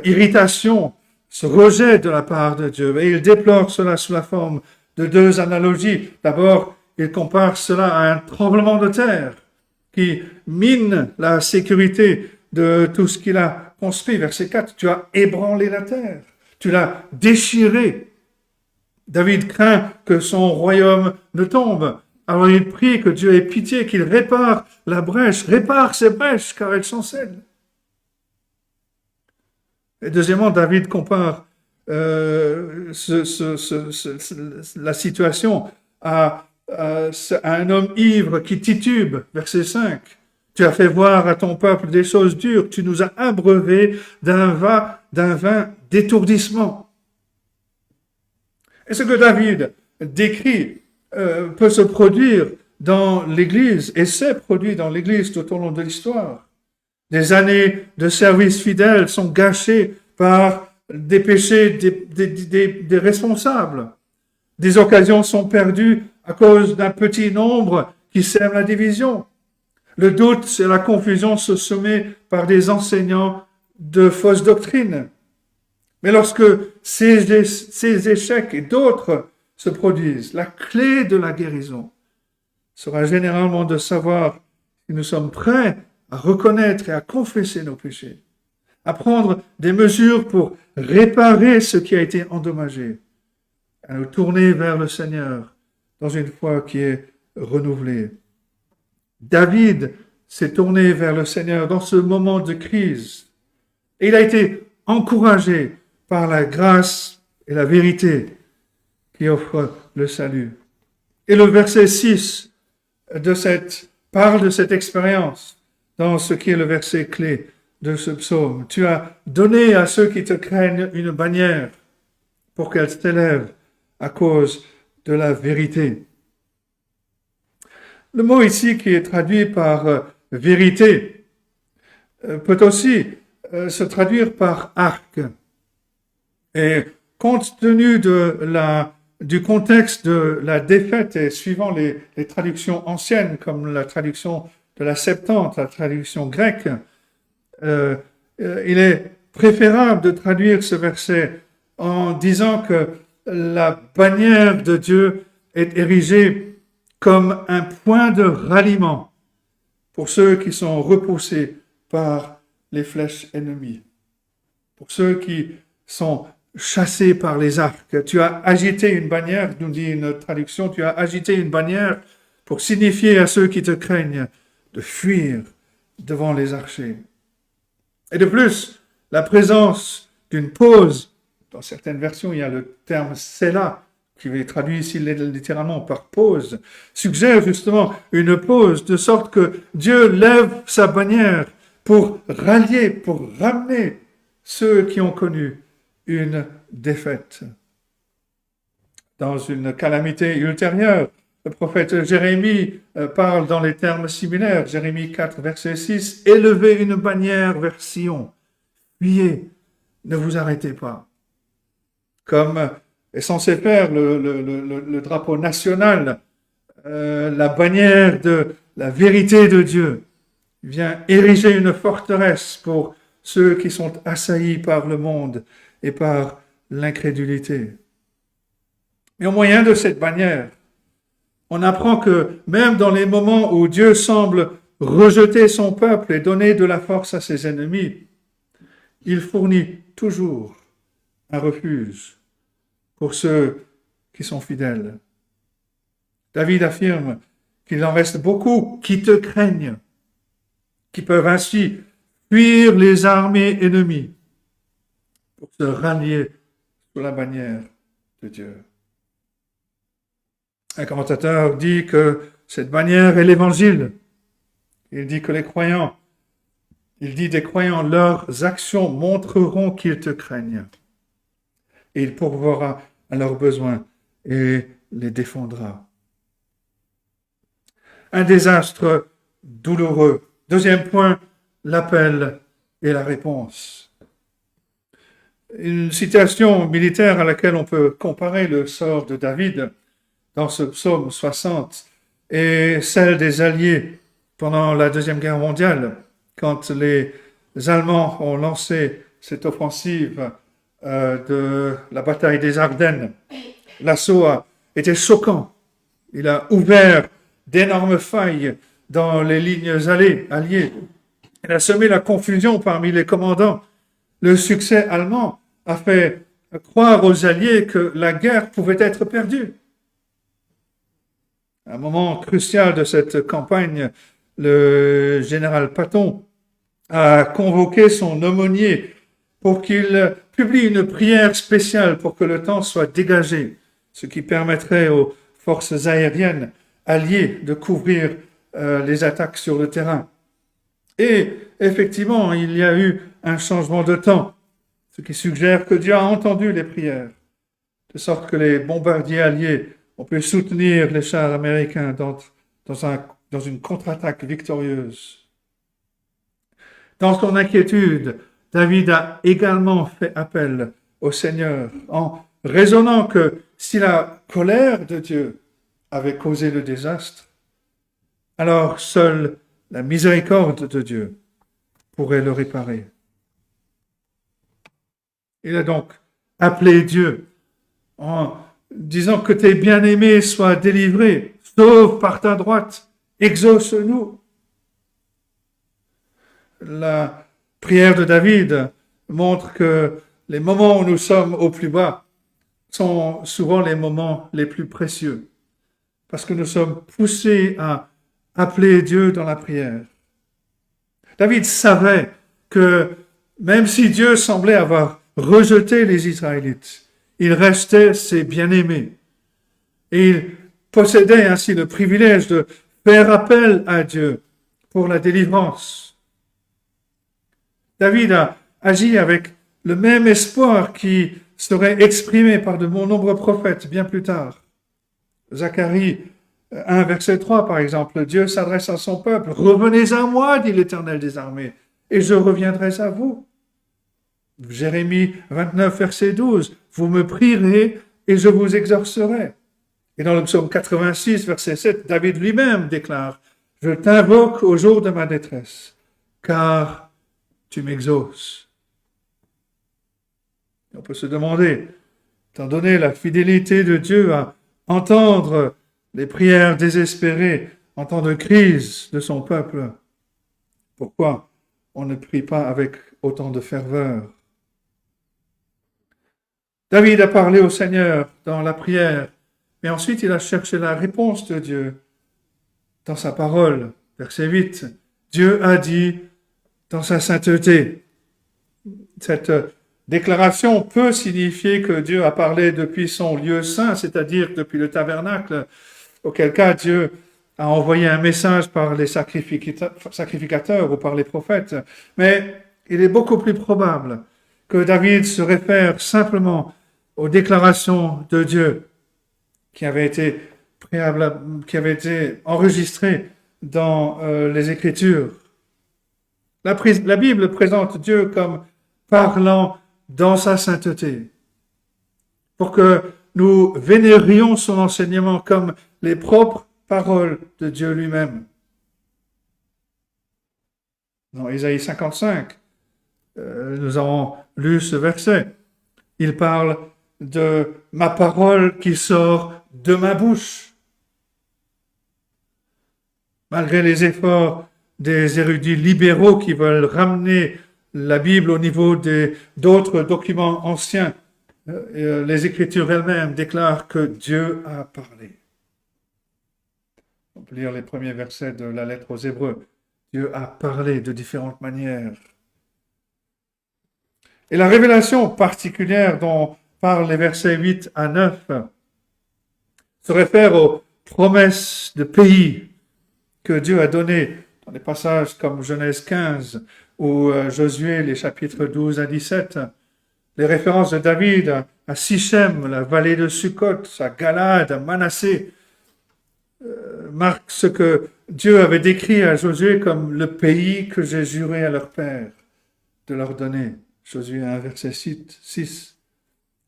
irritation, ce rejet de la part de Dieu. Et il déplore cela sous la forme de deux analogies. D'abord, il compare cela à un tremblement de terre qui mine la sécurité de tout ce qu'il a construit. Verset 4, tu as ébranlé la terre, tu l'as déchirée. David craint que son royaume ne tombe. Alors il prie que Dieu ait pitié, qu'il répare la brèche, répare ces brèches, car elles sont saines. Et deuxièmement, David compare la situation à un homme ivre qui titube, verset 5. Tu as fait voir à ton peuple des choses dures, tu nous as abreuvés d'un vin d'étourdissement. Et ce que David décrit peut se produire dans l'Église et s'est produit dans l'Église tout au long de l'histoire. Des années de service fidèle sont gâchées par des péchés des responsables. Des occasions sont perdues à cause d'un petit nombre qui sème la division. Le doute et la confusion se sement par des enseignants de fausses doctrines. Mais lorsque ces échecs et d'autres se produisent, la clé de la guérison sera généralement de savoir si nous sommes prêts à reconnaître et à confesser nos péchés, à prendre des mesures pour réparer ce qui a été endommagé, à nous tourner vers le Seigneur dans une foi qui est renouvelée. David s'est tourné vers le Seigneur dans ce moment de crise et il a été encouragé par la grâce et la vérité qui offre le salut. Et le verset 6 parle de cette expérience dans ce qui est le verset clé de ce psaume. Tu as donné à ceux qui te craignent une bannière pour qu'elle s'élève à cause de la vérité. Le mot ici qui est traduit par vérité peut aussi se traduire par arc. Et compte tenu du contexte de la défaite et suivant les traductions anciennes comme la traduction de la Septante, la traduction grecque, il est préférable de traduire ce verset en disant que la bannière de Dieu est érigée comme un point de ralliement pour ceux qui sont repoussés par les flèches ennemies, pour ceux qui sont chassés par les arcs. Tu as agité une bannière, nous dit une traduction, tu as agité une bannière pour signifier à ceux qui te craignent de fuir devant les archers. Et de plus, la présence d'une pause, dans certaines versions, il y a le terme Sélah, qui est traduit ici littéralement par pause, suggère justement une pause, de sorte que Dieu lève sa bannière pour rallier, pour ramener ceux qui ont connu une défaite. Dans une calamité ultérieure, le prophète Jérémie parle dans les termes similaires. Jérémie 4, verset 6, « Élevez une bannière vers Sion, fuyez, ne vous arrêtez pas. » Comme est censé faire le drapeau national, la bannière de la vérité de Dieu vient ériger une forteresse pour ceux qui sont assaillis par le monde et par l'incrédulité. Mais au moyen de cette bannière, on apprend que même dans les moments où Dieu semble rejeter son peuple et donner de la force à ses ennemis, il fournit toujours un refuge pour ceux qui sont fidèles. David affirme qu'il en reste beaucoup qui te craignent, qui peuvent ainsi fuir les armées ennemies pour se rallier sous la bannière de Dieu. Un commentateur dit que cette bannière est l'Évangile. Il dit que des croyants, leurs actions montreront qu'ils te craignent. Et il pourvoira à leurs besoins et les défendra. Un désastre douloureux. Deuxième point, l'appel et la réponse. Une citation militaire à laquelle on peut comparer le sort de David dans ce psaume 60 et celle des Alliés pendant la Deuxième Guerre mondiale, quand les Allemands ont lancé cette offensive de la bataille des Ardennes. L'assaut a été choquant. Il a ouvert d'énormes failles dans les lignes alliées. Il a semé la confusion parmi les commandants. Le succès allemand a fait croire aux Alliés que la guerre pouvait être perdue. À un moment crucial de cette campagne, le général Patton a convoqué son aumônier pour qu'il publie une prière spéciale pour que le temps soit dégagé, ce qui permettrait aux forces aériennes alliées de couvrir les attaques sur le terrain. Et effectivement, il y a eu un changement de temps, ce qui suggère que Dieu a entendu les prières, de sorte que les bombardiers alliés ont pu soutenir les chars américains dans une contre-attaque victorieuse. Dans son inquiétude, David a également fait appel au Seigneur en raisonnant que si la colère de Dieu avait causé le désastre, alors seule la miséricorde de Dieu pourrait le réparer. Il a donc appelé Dieu en disant que tes bien-aimés soient délivrés, sauve par ta droite, exauce-nous. La prière de David montre que les moments où nous sommes au plus bas sont souvent les moments les plus précieux, parce que nous sommes poussés à appeler Dieu dans la prière. David savait que même si Dieu semblait avoir rejeté les Israélites, il restait ses bien-aimés. Et il possédait ainsi le privilège de faire appel à Dieu pour la délivrance. David a agi avec le même espoir qui serait exprimé par de nombreux prophètes bien plus tard. Zacharie 1, verset 3, par exemple, Dieu s'adresse à son peuple. « Revenez à moi, dit l'Éternel des armées, et je reviendrai à vous. » Jérémie 29, verset 12, « Vous me prierez et je vous exaucerai. » Et dans le psaume 86, verset 7, David lui-même déclare, « Je t'invoque au jour de ma détresse, car tu m'exauces. » On peut se demander, étant donné la fidélité de Dieu à entendre les prières désespérées en temps de crise de son peuple, pourquoi on ne prie pas avec autant de ferveur? David a parlé au Seigneur dans la prière, mais ensuite il a cherché la réponse de Dieu dans sa parole. Verset 8, Dieu a dit dans sa sainteté, cette déclaration peut signifier que Dieu a parlé depuis son lieu saint, c'est-à-dire depuis le tabernacle, auquel cas Dieu a envoyé un message par les sacrificateurs ou par les prophètes. Mais il est beaucoup plus probable que David se réfère simplement aux déclarations de Dieu qui avaient été enregistrées dans les Écritures. La Bible présente Dieu comme parlant dans sa sainteté, pour que nous vénérions son enseignement comme les propres paroles de Dieu lui-même. Dans Ésaïe 55, nous avons lu ce verset. Il parle de ma parole qui sort de ma bouche. Malgré les efforts des érudits libéraux qui veulent ramener la Bible au niveau d'autres documents anciens, les Écritures elles-mêmes déclarent que Dieu a parlé. On peut lire les premiers versets de la lettre aux Hébreux. Dieu a parlé de différentes manières. Et la révélation particulière dont parlent les versets 8 à 9 se réfère aux promesses de pays que Dieu a données dans des passages comme Genèse 15 ou Josué, les chapitres 12 à 17. Les références de David à Sichem, la vallée de Sukkot, à Galade, à Manassé, marquent ce que Dieu avait décrit à Josué comme le pays que j'ai juré à leur père de leur donner. Josué 1, verset 6.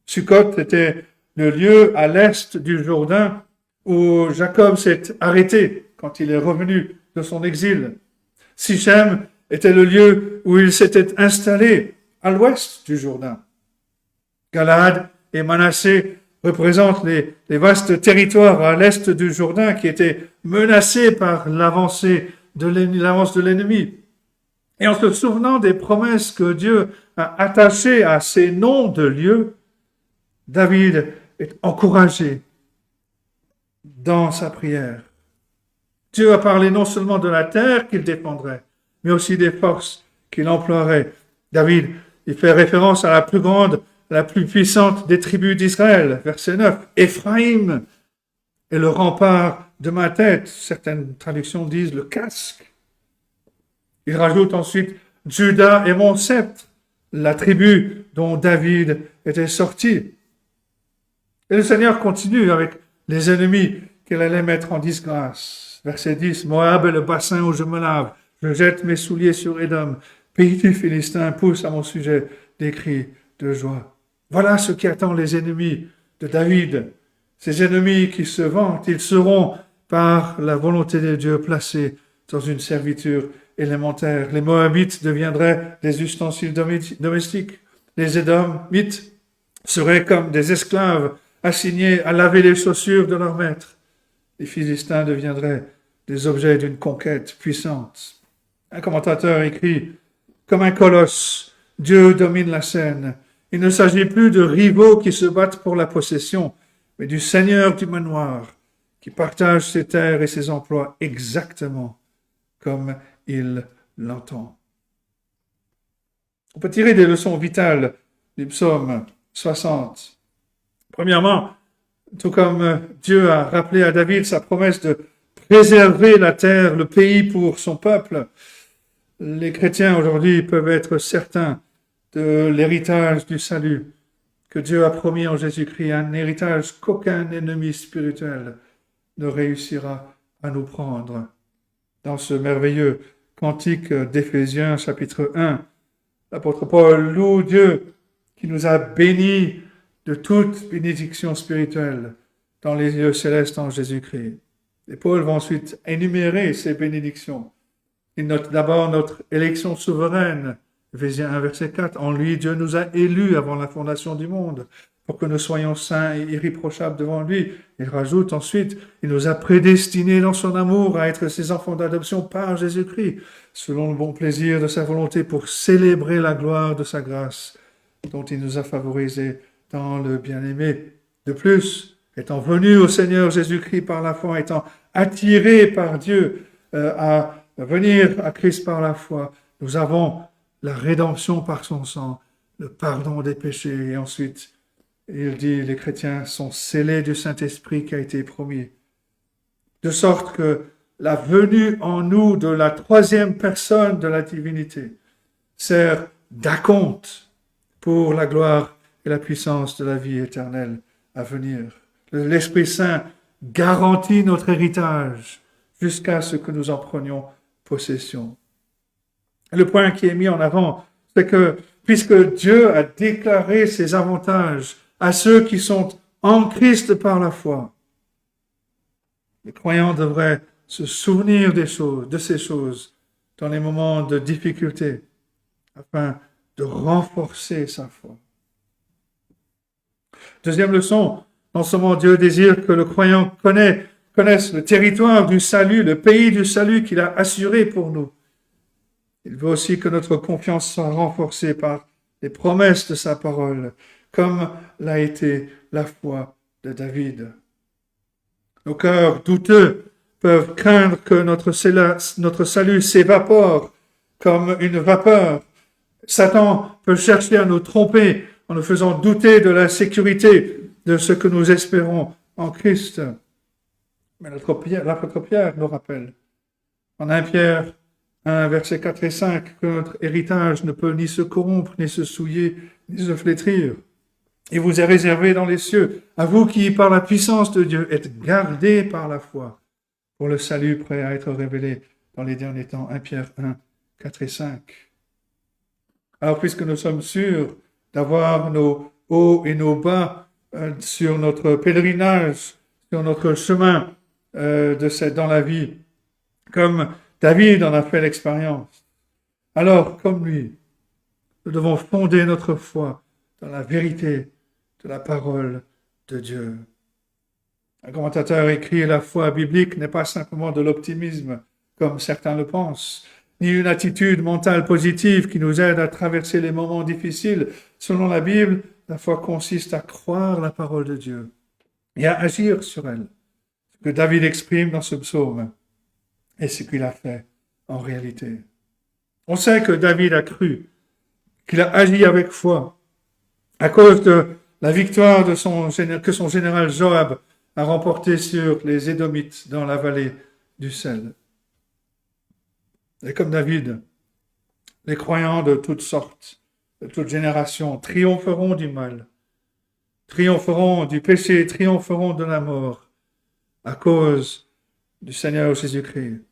Sukkot était le lieu à l'est du Jourdain où Jacob s'est arrêté quand il est revenu de son exil. Sichem était le lieu où il s'était installé à l'ouest du Jourdain. Galade et Manassé représentent les vastes territoires à l'est du Jourdain qui étaient menacés par l'avance de l'ennemi. Et en se souvenant des promesses que Dieu a attachées à ces noms de lieux, David est encouragé dans sa prière. Dieu a parlé non seulement de la terre qu'il défendrait, mais aussi des forces qu'il emploierait. David, il fait référence à la plus grande, la plus puissante des tribus d'Israël. Verset 9. Éphraïm est le rempart de ma tête. Certaines traductions disent le casque. Il rajoute ensuite Juda est mon sceptre, la tribu dont David était sorti. Et le Seigneur continue avec les ennemis qu'il allait mettre en disgrâce. Verset 10. Moab est le bassin où je me lave. Je jette mes souliers sur Édom. Pays du Philistin pousse à mon sujet des cris de joie. Voilà ce qui attend les ennemis de David. Ces ennemis qui se vantent, ils seront, par la volonté de Dieu, placés dans une servitude élémentaire. Les Moabites deviendraient des ustensiles domestiques. Les Édomites seraient comme des esclaves assignés à laver les chaussures de leur maître. Les Philistins deviendraient des objets d'une conquête puissante. Un commentateur écrit « Comme un colosse, Dieu domine la scène. Il ne s'agit plus de rivaux qui se battent pour la possession, mais du Seigneur du manoir qui partage ses terres et ses emplois exactement comme il l'entend. » On peut tirer des leçons vitales du psaume 60. Premièrement, tout comme Dieu a rappelé à David sa promesse de préserver la terre, le pays pour son peuple, les chrétiens aujourd'hui peuvent être certains de l'héritage du salut que Dieu a promis en Jésus-Christ, un héritage qu'aucun ennemi spirituel ne réussira à nous prendre. Dans ce merveilleux cantique d'Éphésiens, chapitre 1, l'apôtre Paul loue Dieu qui nous a bénis de toute bénédiction spirituelle dans les lieux célestes en Jésus-Christ. Et Paul va ensuite énumérer ces bénédictions. Il note d'abord notre élection souveraine, Éphésiens 1, verset 4. En lui, Dieu nous a élus avant la fondation du monde, pour que nous soyons saints et irréprochables devant lui. Il rajoute ensuite, il nous a prédestinés dans son amour à être ses enfants d'adoption par Jésus-Christ, selon le bon plaisir de sa volonté, pour célébrer la gloire de sa grâce, dont il nous a favorisés dans le bien-aimé. De plus, étant venus au Seigneur Jésus-Christ par la foi, étant attirés par Dieu à venir à Christ par la foi, nous avons la rédemption par son sang, le pardon des péchés. Et ensuite, il dit, les chrétiens sont scellés du Saint-Esprit qui a été promis. De sorte que la venue en nous de la troisième personne de la divinité sert d'acompte pour la gloire et la puissance de la vie éternelle à venir. L'Esprit Saint garantit notre héritage jusqu'à ce que nous en prenions possession. Le point qui est mis en avant, c'est que puisque Dieu a déclaré ses avantages à ceux qui sont en Christ par la foi, les croyants devraient se souvenir de ces choses dans les moments de difficulté afin de renforcer sa foi. Deuxième leçon, non seulement Dieu désire que le croyant connaisse le territoire du salut, le pays du salut qu'il a assuré pour nous. Il veut aussi que notre confiance soit renforcée par les promesses de sa parole, comme l'a été la foi de David. Nos cœurs douteux peuvent craindre que notre salut s'évapore comme une vapeur. Satan peut chercher à nous tromper en nous faisant douter de la sécurité de ce que nous espérons en Christ. Mais l'apôtre Pierre nous rappelle, en 1 Pierre 1, versets 4 et 5, que notre héritage ne peut ni se corrompre, ni se souiller, ni se flétrir. Il vous est réservé dans les cieux, à vous qui, par la puissance de Dieu, êtes gardés par la foi, pour le salut prêt à être révélé dans les derniers temps. 1 Pierre 1, 4 et 5. Alors, puisque nous sommes sûrs d'avoir nos hauts et nos bas sur notre pèlerinage, sur notre chemin dans la vie, comme David en a fait l'expérience, alors, comme lui, nous devons fonder notre foi dans la vérité de la parole de Dieu. Un commentateur écrit « La foi biblique n'est pas simplement de l'optimisme, comme certains le pensent, ni une attitude mentale positive qui nous aide à traverser les moments difficiles. Selon la Bible, la foi consiste à croire la parole de Dieu et à agir sur elle. Ce que David exprime dans ce psaume est ce qu'il a fait en réalité. On sait que David a cru, qu'il a agi avec foi, à cause de la victoire que son général Joab a remportée sur les Édomites dans la vallée du Sel. Et comme David, les croyants de toutes sortes, de toutes générations, triompheront du mal, triompheront du péché, triompheront de la mort, à cause du Seigneur Jésus-Christ.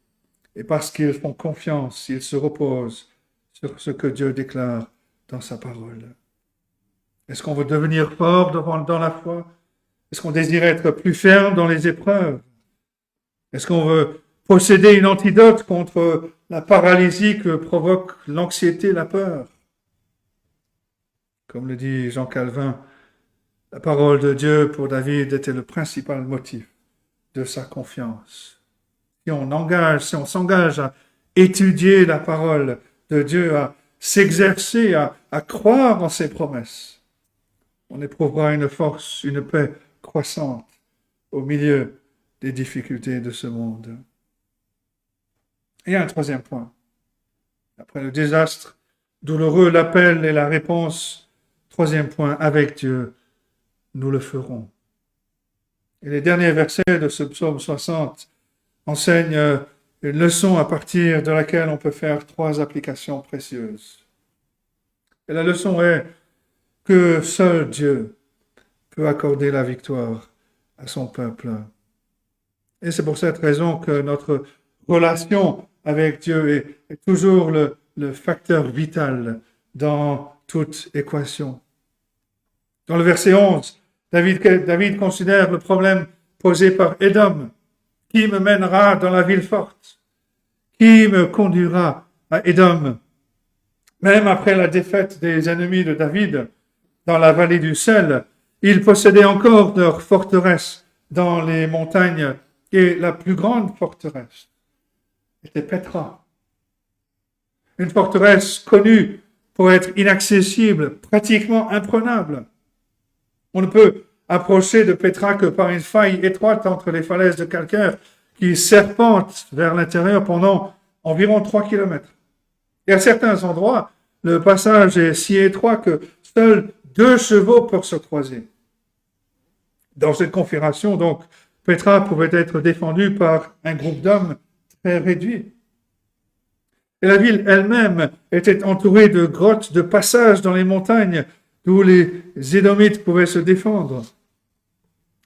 Et parce qu'ils font confiance, ils se reposent sur ce que Dieu déclare dans sa parole. Est-ce qu'on veut devenir fort dans la foi? Est-ce qu'on désire être plus ferme dans les épreuves? Est-ce qu'on veut posséder une antidote contre la paralysie que provoque l'anxiété, la peur? Comme le dit Jean Calvin, la parole de Dieu pour David était le principal motif de sa confiance. Si on s'engage à étudier la parole de Dieu, à s'exercer, à croire en ses promesses, on éprouvera une force, une paix croissante au milieu des difficultés de ce monde. Et un troisième point. Après le désastre douloureux, l'appel et la réponse, troisième point, avec Dieu, nous le ferons. Et les derniers versets de ce psaume 60 enseignent une leçon à partir de laquelle on peut faire 3 applications précieuses. Et la leçon est que seul Dieu peut accorder la victoire à son peuple. Et c'est pour cette raison que notre relation avec Dieu est toujours le facteur vital dans toute équation. Dans le verset 11, David considère le problème posé par Édom. Qui me mènera dans la ville forte? Qui me conduira à Édom? Même après la défaite des ennemis de David dans la vallée du Sel, ils possédaient encore leur forteresse dans les montagnes. Et la plus grande forteresse était Pétra. Une forteresse connue pour être inaccessible, pratiquement imprenable. On ne peut approcher de Pétra que par une faille étroite entre les falaises de calcaire qui serpentent vers l'intérieur pendant environ 3 kilomètres. Et à certains endroits, le passage est si étroit que seuls 2 chevaux peuvent se croiser. Dans cette configuration, donc, Pétra pouvait être défendue par un groupe d'hommes très réduit. Et la ville elle-même était entourée de grottes, de passages dans les montagnes d'où les Édomites pouvaient se défendre.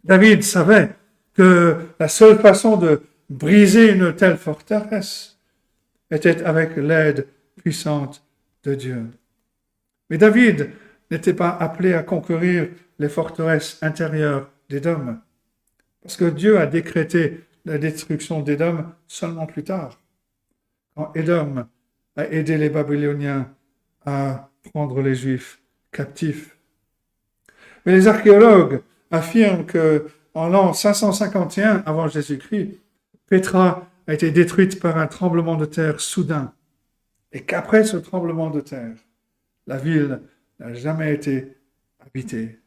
David savait que la seule façon de briser une telle forteresse était avec l'aide puissante de Dieu. Mais David n'était pas appelé à conquérir les forteresses intérieures d'Édom, parce que Dieu a décrété la destruction d'Édom seulement plus tard, quand Édom a aidé les Babyloniens à prendre les Juifs captifs. Mais les archéologues affirment que en l'an 551 avant Jésus-Christ, Pétra a été détruite par un tremblement de terre soudain, et qu'après ce tremblement de terre, la ville n'a jamais été habitée.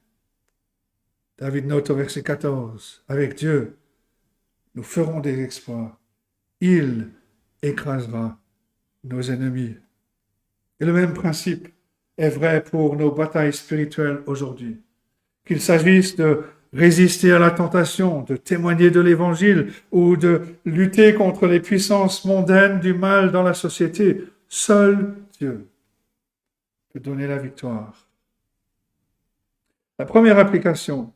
David note au verset 14, « Avec Dieu, nous ferons des exploits. Il écrasera nos ennemis. » Et le même principe est vrai pour nos batailles spirituelles aujourd'hui. Qu'il s'agisse de résister à la tentation, de témoigner de l'Évangile ou de lutter contre les puissances mondaines du mal dans la société, seul Dieu peut donner la victoire. La première application,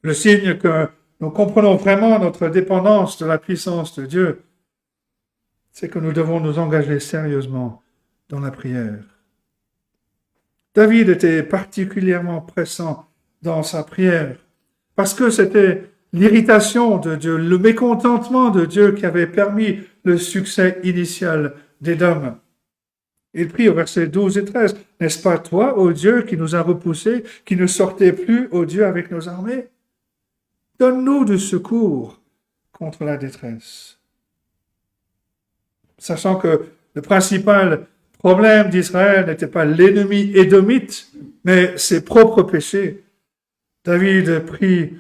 le signe que nous comprenons vraiment notre dépendance de la puissance de Dieu, c'est que nous devons nous engager sérieusement dans la prière. David était particulièrement pressant dans sa prière parce que c'était l'irritation de Dieu, le mécontentement de Dieu qui avait permis le succès initial d'Édom. Il prie au verset 12 et 13, « N'est-ce pas toi, ô Dieu, qui nous a repoussés, qui ne sortais plus, ô Dieu, avec nos armées? Donne-nous du secours contre la détresse. » Sachant que le principal problème d'Israël n'était pas l'ennemi édomite, mais ses propres péchés, David prie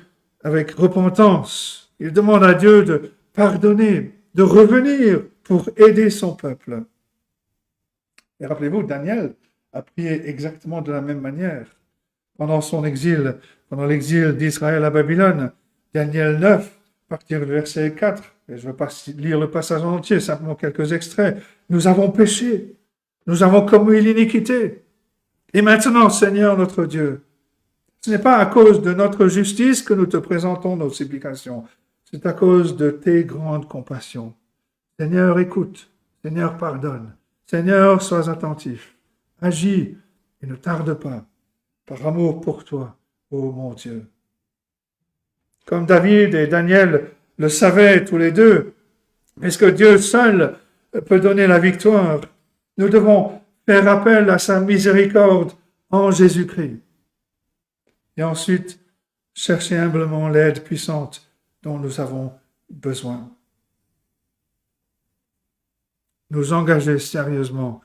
avec repentance. Il demande à Dieu de pardonner, de revenir pour aider son peuple. Et rappelez-vous, Daniel a prié exactement de la même manière. Pendant son exil, pendant l'exil d'Israël à Babylone, Daniel 9, à partir du verset 4, et je ne vais pas lire le passage en entier, simplement quelques extraits. Nous avons péché, nous avons commis l'iniquité. Et maintenant, Seigneur notre Dieu, ce n'est pas à cause de notre justice que nous te présentons nos supplications, c'est à cause de tes grandes compassions. Seigneur, écoute, Seigneur, pardonne. Seigneur, sois attentif, agis et ne tarde pas, par amour pour toi, ô mon Dieu. Comme David et Daniel le savaient tous les deux, puisque Dieu seul peut donner la victoire, nous devons faire appel à sa miséricorde en Jésus-Christ. Et ensuite, chercher humblement l'aide puissante dont nous avons besoin. Nous engager sérieusement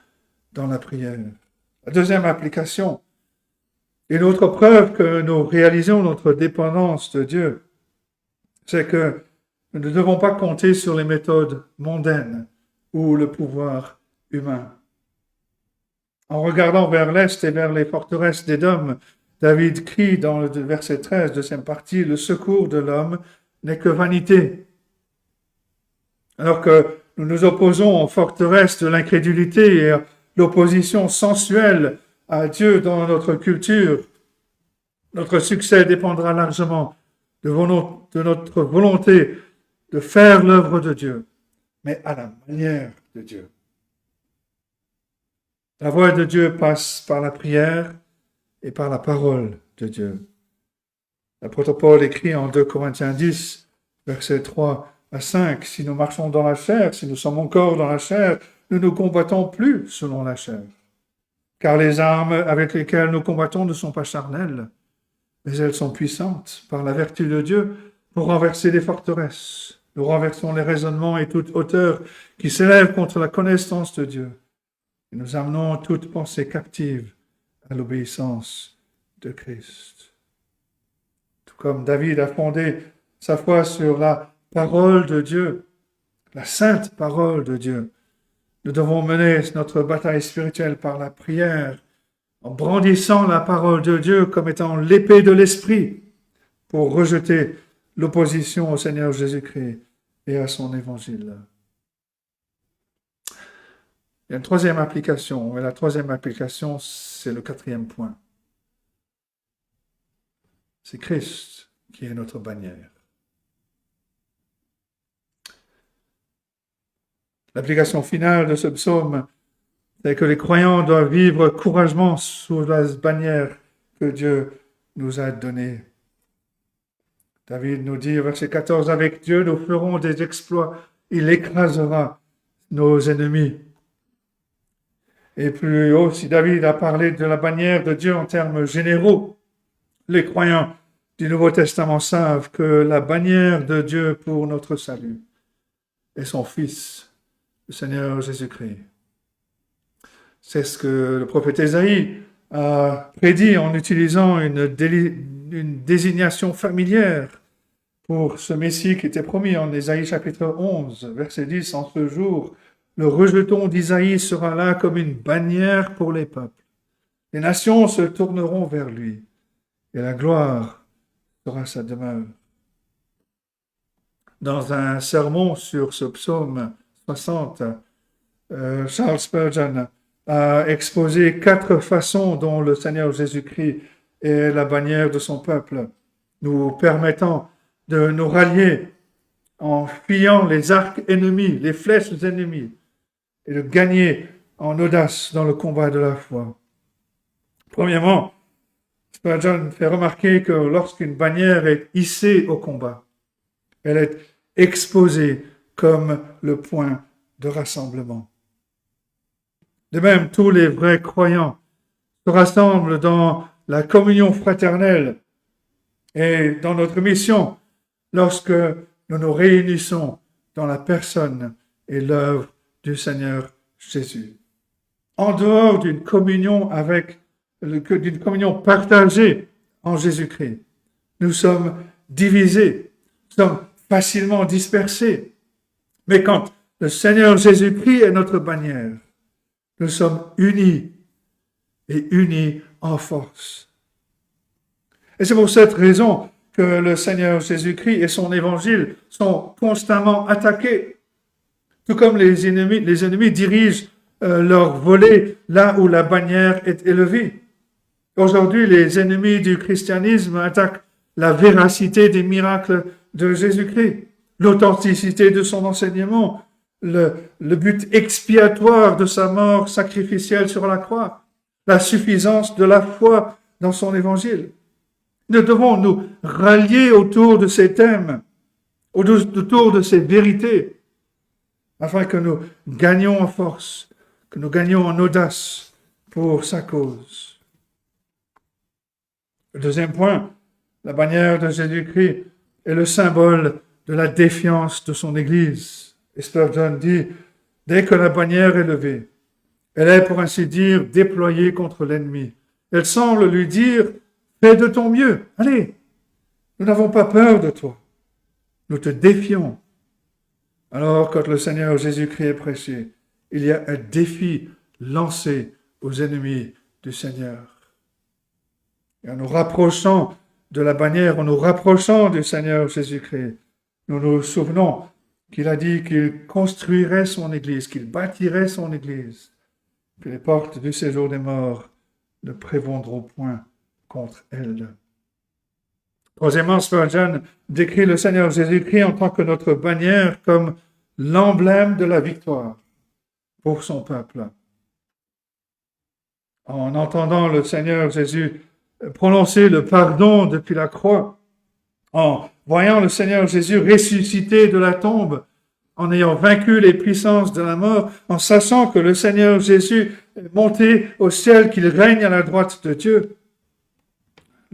dans la prière. La deuxième application, une autre preuve que nous réalisons notre dépendance de Dieu, c'est que nous ne devons pas compter sur les méthodes mondaines ou le pouvoir humain. En regardant vers l'est et vers les forteresses d'Édom, David crie dans le verset 13, deuxième partie, « Le secours de l'homme n'est que vanité. » Alors que nous nous opposons aux forteresses de l'incrédulité et à l'opposition sensuelle à Dieu dans notre culture, notre succès dépendra largement de notre volonté de faire l'œuvre de Dieu, mais à la manière de Dieu. La voix de Dieu passe par la prière et par la parole de Dieu. L'apôtre Paul écrit en 2 Corinthiens 10, versets 3 à 5, « Si nous marchons dans la chair, si nous sommes encore dans la chair, nous ne combattons plus selon la chair. Car les armes avec lesquelles nous combattons ne sont pas charnelles, mais elles sont puissantes par la vertu de Dieu pour renverser les forteresses. Nous renversons les raisonnements et toute hauteur qui s'élève contre la connaissance de Dieu. Et nous amenons toute pensée captive à l'obéissance de Christ. » Tout comme David a fondé sa foi sur la parole de Dieu, la sainte parole de Dieu, Nous devons mener notre bataille spirituelle par la prière, en brandissant la parole de Dieu comme étant l'épée de l'esprit pour rejeter l'opposition au Seigneur Jésus-Christ et à son évangile. Il y a une troisième application, et la troisième application, c'est le quatrième point. C'est Christ qui est notre bannière. L'application finale de ce psaume, c'est que les croyants doivent vivre courageusement sous la bannière que Dieu nous a donnée. David nous dit, verset 14, « Avec Dieu, nous ferons des exploits. Il écrasera nos ennemis. » Et plus haut, si David a parlé de la bannière de Dieu en termes généraux, les croyants du Nouveau Testament savent que la bannière de Dieu pour notre salut est son Fils, le Seigneur Jésus-Christ. C'est ce que le prophète Ésaïe a prédit en utilisant une désignation familière pour ce Messie qui était promis en Ésaïe chapitre 11, verset 10, « En ce jour, le rejeton d'Isaïe sera là comme une bannière pour les peuples. Les nations se tourneront vers lui, et la gloire sera sa demeure. » Dans un sermon sur ce psaume 60, Charles Spurgeon a exposé 4 façons dont le Seigneur Jésus-Christ est la bannière de son peuple, nous permettant de nous rallier en fuyant les arcs ennemis, les flèches ennemies, et de gagner en audace dans le combat de la foi. Premièrement, Spurgeon fait remarquer que lorsqu'une bannière est hissée au combat, elle est exposée comme le point de rassemblement. De même, tous les vrais croyants se rassemblent dans la communion fraternelle et dans notre mission lorsque nous nous réunissons dans la personne et l'œuvre du Seigneur Jésus. En dehors d'une communion d'une communion partagée en Jésus-Christ, nous sommes divisés, nous sommes facilement dispersés. Mais quand le Seigneur Jésus-Christ est notre bannière, nous sommes unis et unis en force. Et c'est pour cette raison que le Seigneur Jésus-Christ et son évangile sont constamment attaqués. Tout comme les ennemis dirigent leur volée là où la bannière est élevée. Aujourd'hui, les ennemis du christianisme attaquent la véracité des miracles de Jésus-Christ, l'authenticité de son enseignement, le but expiatoire de sa mort sacrificielle sur la croix, la suffisance de la foi dans son évangile. Nous devons nous rallier autour de ces thèmes, autour de ces vérités, afin que nous gagnions en force, que nous gagnions en audace pour sa cause. Le deuxième point, la bannière de Jésus-Christ est le symbole de la défiance de son Église. Et Spurgeon dit, dès que la bannière est levée, elle est, pour ainsi dire, déployée contre l'ennemi. Elle semble lui dire, fais de ton mieux, allez, nous n'avons pas peur de toi, nous te défions. Alors, quand le Seigneur Jésus-Christ est prêché, il y a un défi lancé aux ennemis du Seigneur. Et en nous rapprochant de la bannière, en nous rapprochant du Seigneur Jésus-Christ, nous nous souvenons qu'il a dit qu'il construirait son Église, qu'il bâtirait son Église, que les portes du séjour des morts ne prévaudront point contre elle. Troisièmement, Spurgeon décrit le Seigneur Jésus-Christ en tant que notre bannière comme l'emblème de la victoire pour son peuple. En entendant le Seigneur Jésus prononcer le pardon depuis la croix, en voyant le Seigneur Jésus ressuscité de la tombe, en ayant vaincu les puissances de la mort, en sachant que le Seigneur Jésus est monté au ciel, qu'il règne à la droite de Dieu,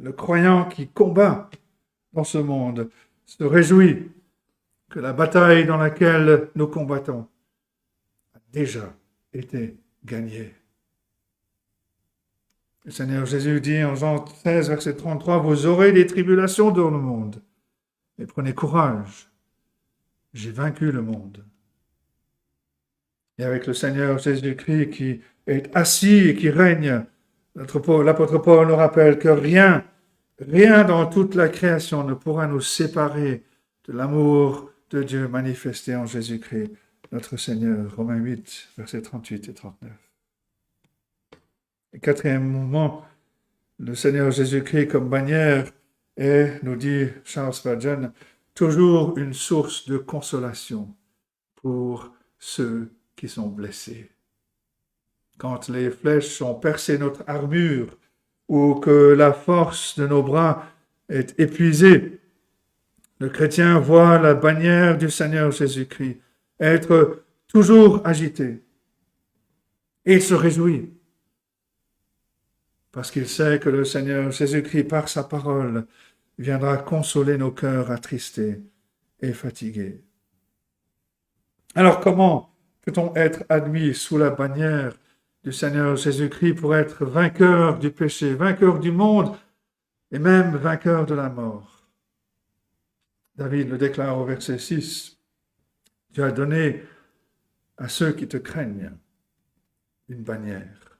le croyant qui combat dans ce monde se réjouit que la bataille dans laquelle nous combattons a déjà été gagnée. Le Seigneur Jésus dit en Jean 16, verset 33, « Vous aurez des tribulations dans le monde, mais prenez courage, j'ai vaincu le monde. » et avec le Seigneur Jésus-Christ qui est assis et qui règne. L'apôtre Paul nous rappelle que rien, rien dans toute la création ne pourra nous séparer de l'amour de Dieu manifesté en Jésus-Christ, notre Seigneur. Romains 8, versets 38 et 39. Et quatrièmement, le Seigneur Jésus-Christ comme bannière est, nous dit Charles Spurgeon, toujours une source de consolation pour ceux qui sont blessés. Quand les flèches ont percé notre armure ou que la force de nos bras est épuisée, le chrétien voit la bannière du Seigneur Jésus-Christ être toujours agitée et il se réjouit parce qu'il sait que le Seigneur Jésus-Christ, par sa parole, viendra consoler nos cœurs attristés et fatigués. Alors comment peut-on être admis sous la bannière du Seigneur Jésus-Christ pour être vainqueur du péché, vainqueur du monde et même vainqueur de la mort? David le déclare au verset 6. Tu as donné à ceux qui te craignent une bannière.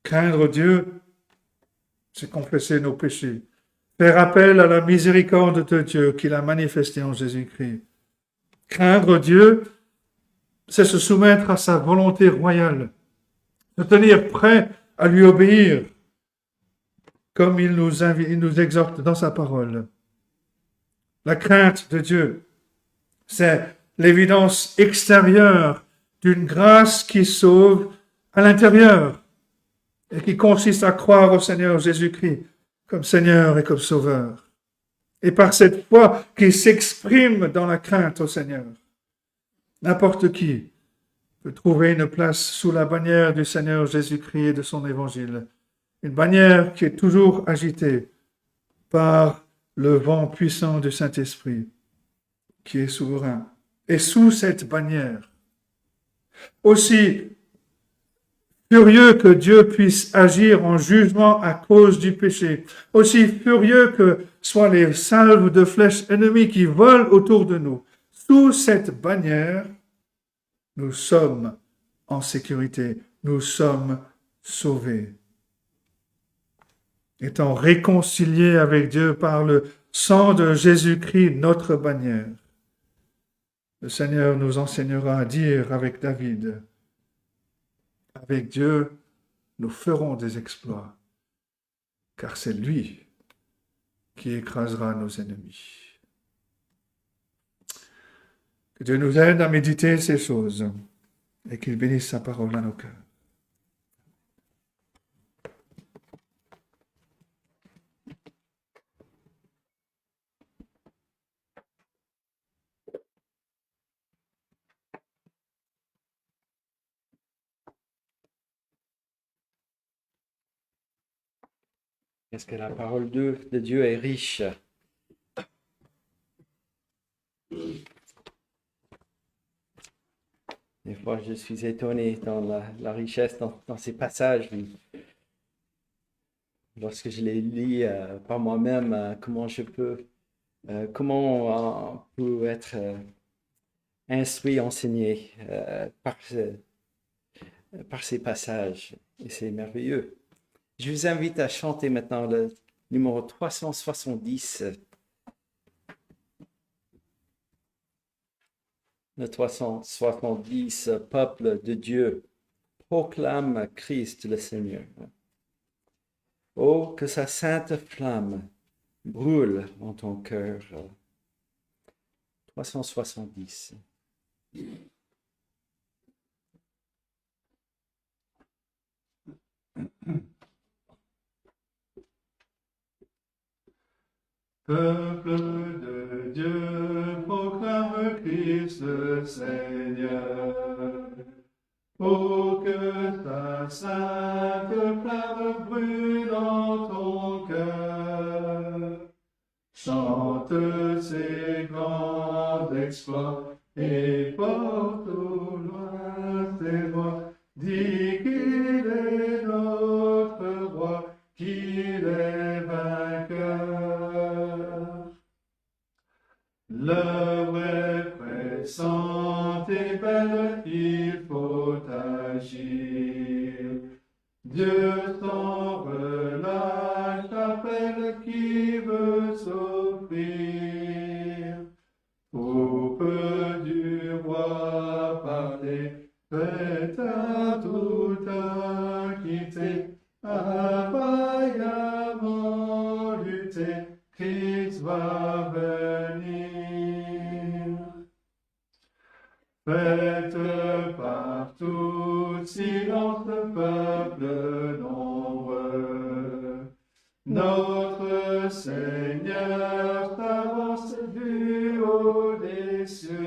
Craindre Dieu, c'est confesser nos péchés, faire appel à la miséricorde de Dieu qu'il a manifestée en Jésus-Christ. Craindre Dieu, c'est se soumettre à sa volonté royale, se tenir prêt à lui obéir, comme il nous exhorte dans sa parole. La crainte de Dieu, c'est l'évidence extérieure d'une grâce qui sauve à l'intérieur et qui consiste à croire au Seigneur Jésus-Christ comme Seigneur et comme Sauveur. Et par cette foi qui s'exprime dans la crainte au Seigneur, n'importe qui peut trouver une place sous la bannière du Seigneur Jésus-Christ et de son évangile. Une bannière qui est toujours agitée par le vent puissant du Saint-Esprit, qui est souverain. Et sous cette bannière, aussi furieux que Dieu puisse agir en jugement à cause du péché, aussi furieux que soient les salves de flèches ennemies qui volent autour de nous, sous cette bannière, nous sommes en sécurité, nous sommes sauvés. Étant réconciliés avec Dieu par le sang de Jésus-Christ, notre bannière, le Seigneur nous enseignera à dire avec David, avec Dieu, nous ferons des exploits, car c'est lui qui écrasera nos ennemis. Que Dieu nous aide à méditer ces choses et qu'il bénisse sa parole à nos cœurs. Est-ce que la parole de Dieu est riche? Des fois, je suis étonné dans la richesse dans ces passages. Lorsque je les lis par moi-même, comment on peut être instruit, enseigné par ces passages. Et c'est merveilleux. Je vous invite à chanter maintenant le numéro 370. Le 370, peuple de Dieu, proclame Christ le Seigneur. Oh, que sa sainte flamme brûle en ton cœur. 370. Peuple de Dieu, proclame Christ le Seigneur. Oh, que ta sainte flamme brûle en ton cœur. Chante ses grands exploits et porte au loin tes voix. Dis qu'il est notre roi, qu'il est vainqueur. L'œuvre est prête. est sainte et belle, il faut agir. Dieu sans relâche appelle qui veut s'offrir. Coupe du roi parler, prête à tout quitter, à vaillamment lutter, Christ va venir. Faites partout silence, peuple nombreux. Notre Seigneur s'avance du haut des cieux.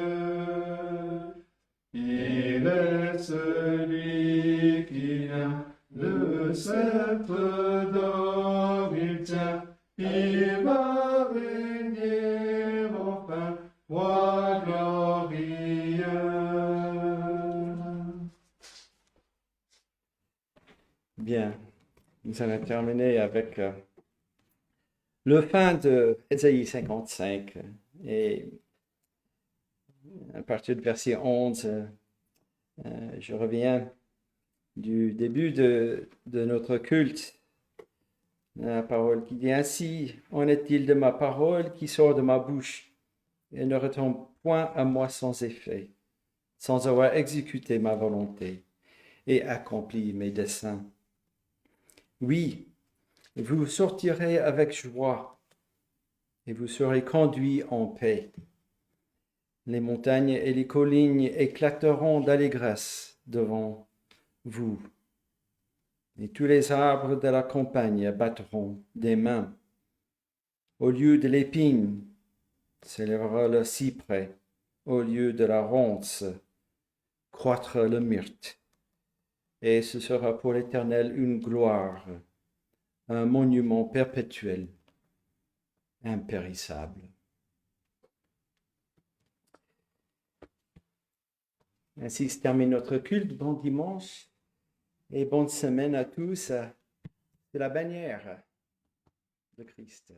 Il est celui qui vient, le sceptre d'or il tient. Il va régner enfin, roi glorieux. Bien, nous allons terminer avec le fin de Ésaïe 55 et à partir du verset 11, je reviens du début de notre culte. La parole qui dit ainsi, en est-il de ma parole qui sort de ma bouche et ne retombe point à moi sans effet, sans avoir exécuté ma volonté et accompli mes desseins. Oui, vous sortirez avec joie et vous serez conduits en paix. Les montagnes et les collines éclateront d'allégresse devant vous. Et tous les arbres de la campagne battront des mains. Au lieu de l'épine, s'élèvera le cyprès. Au lieu de la ronce, croîtra le myrte. Et ce sera pour l'Éternel une gloire, un monument perpétuel, impérissable. Ainsi se termine notre culte. Bon dimanche et bonne semaine à tous. C'est la bannière de Christ.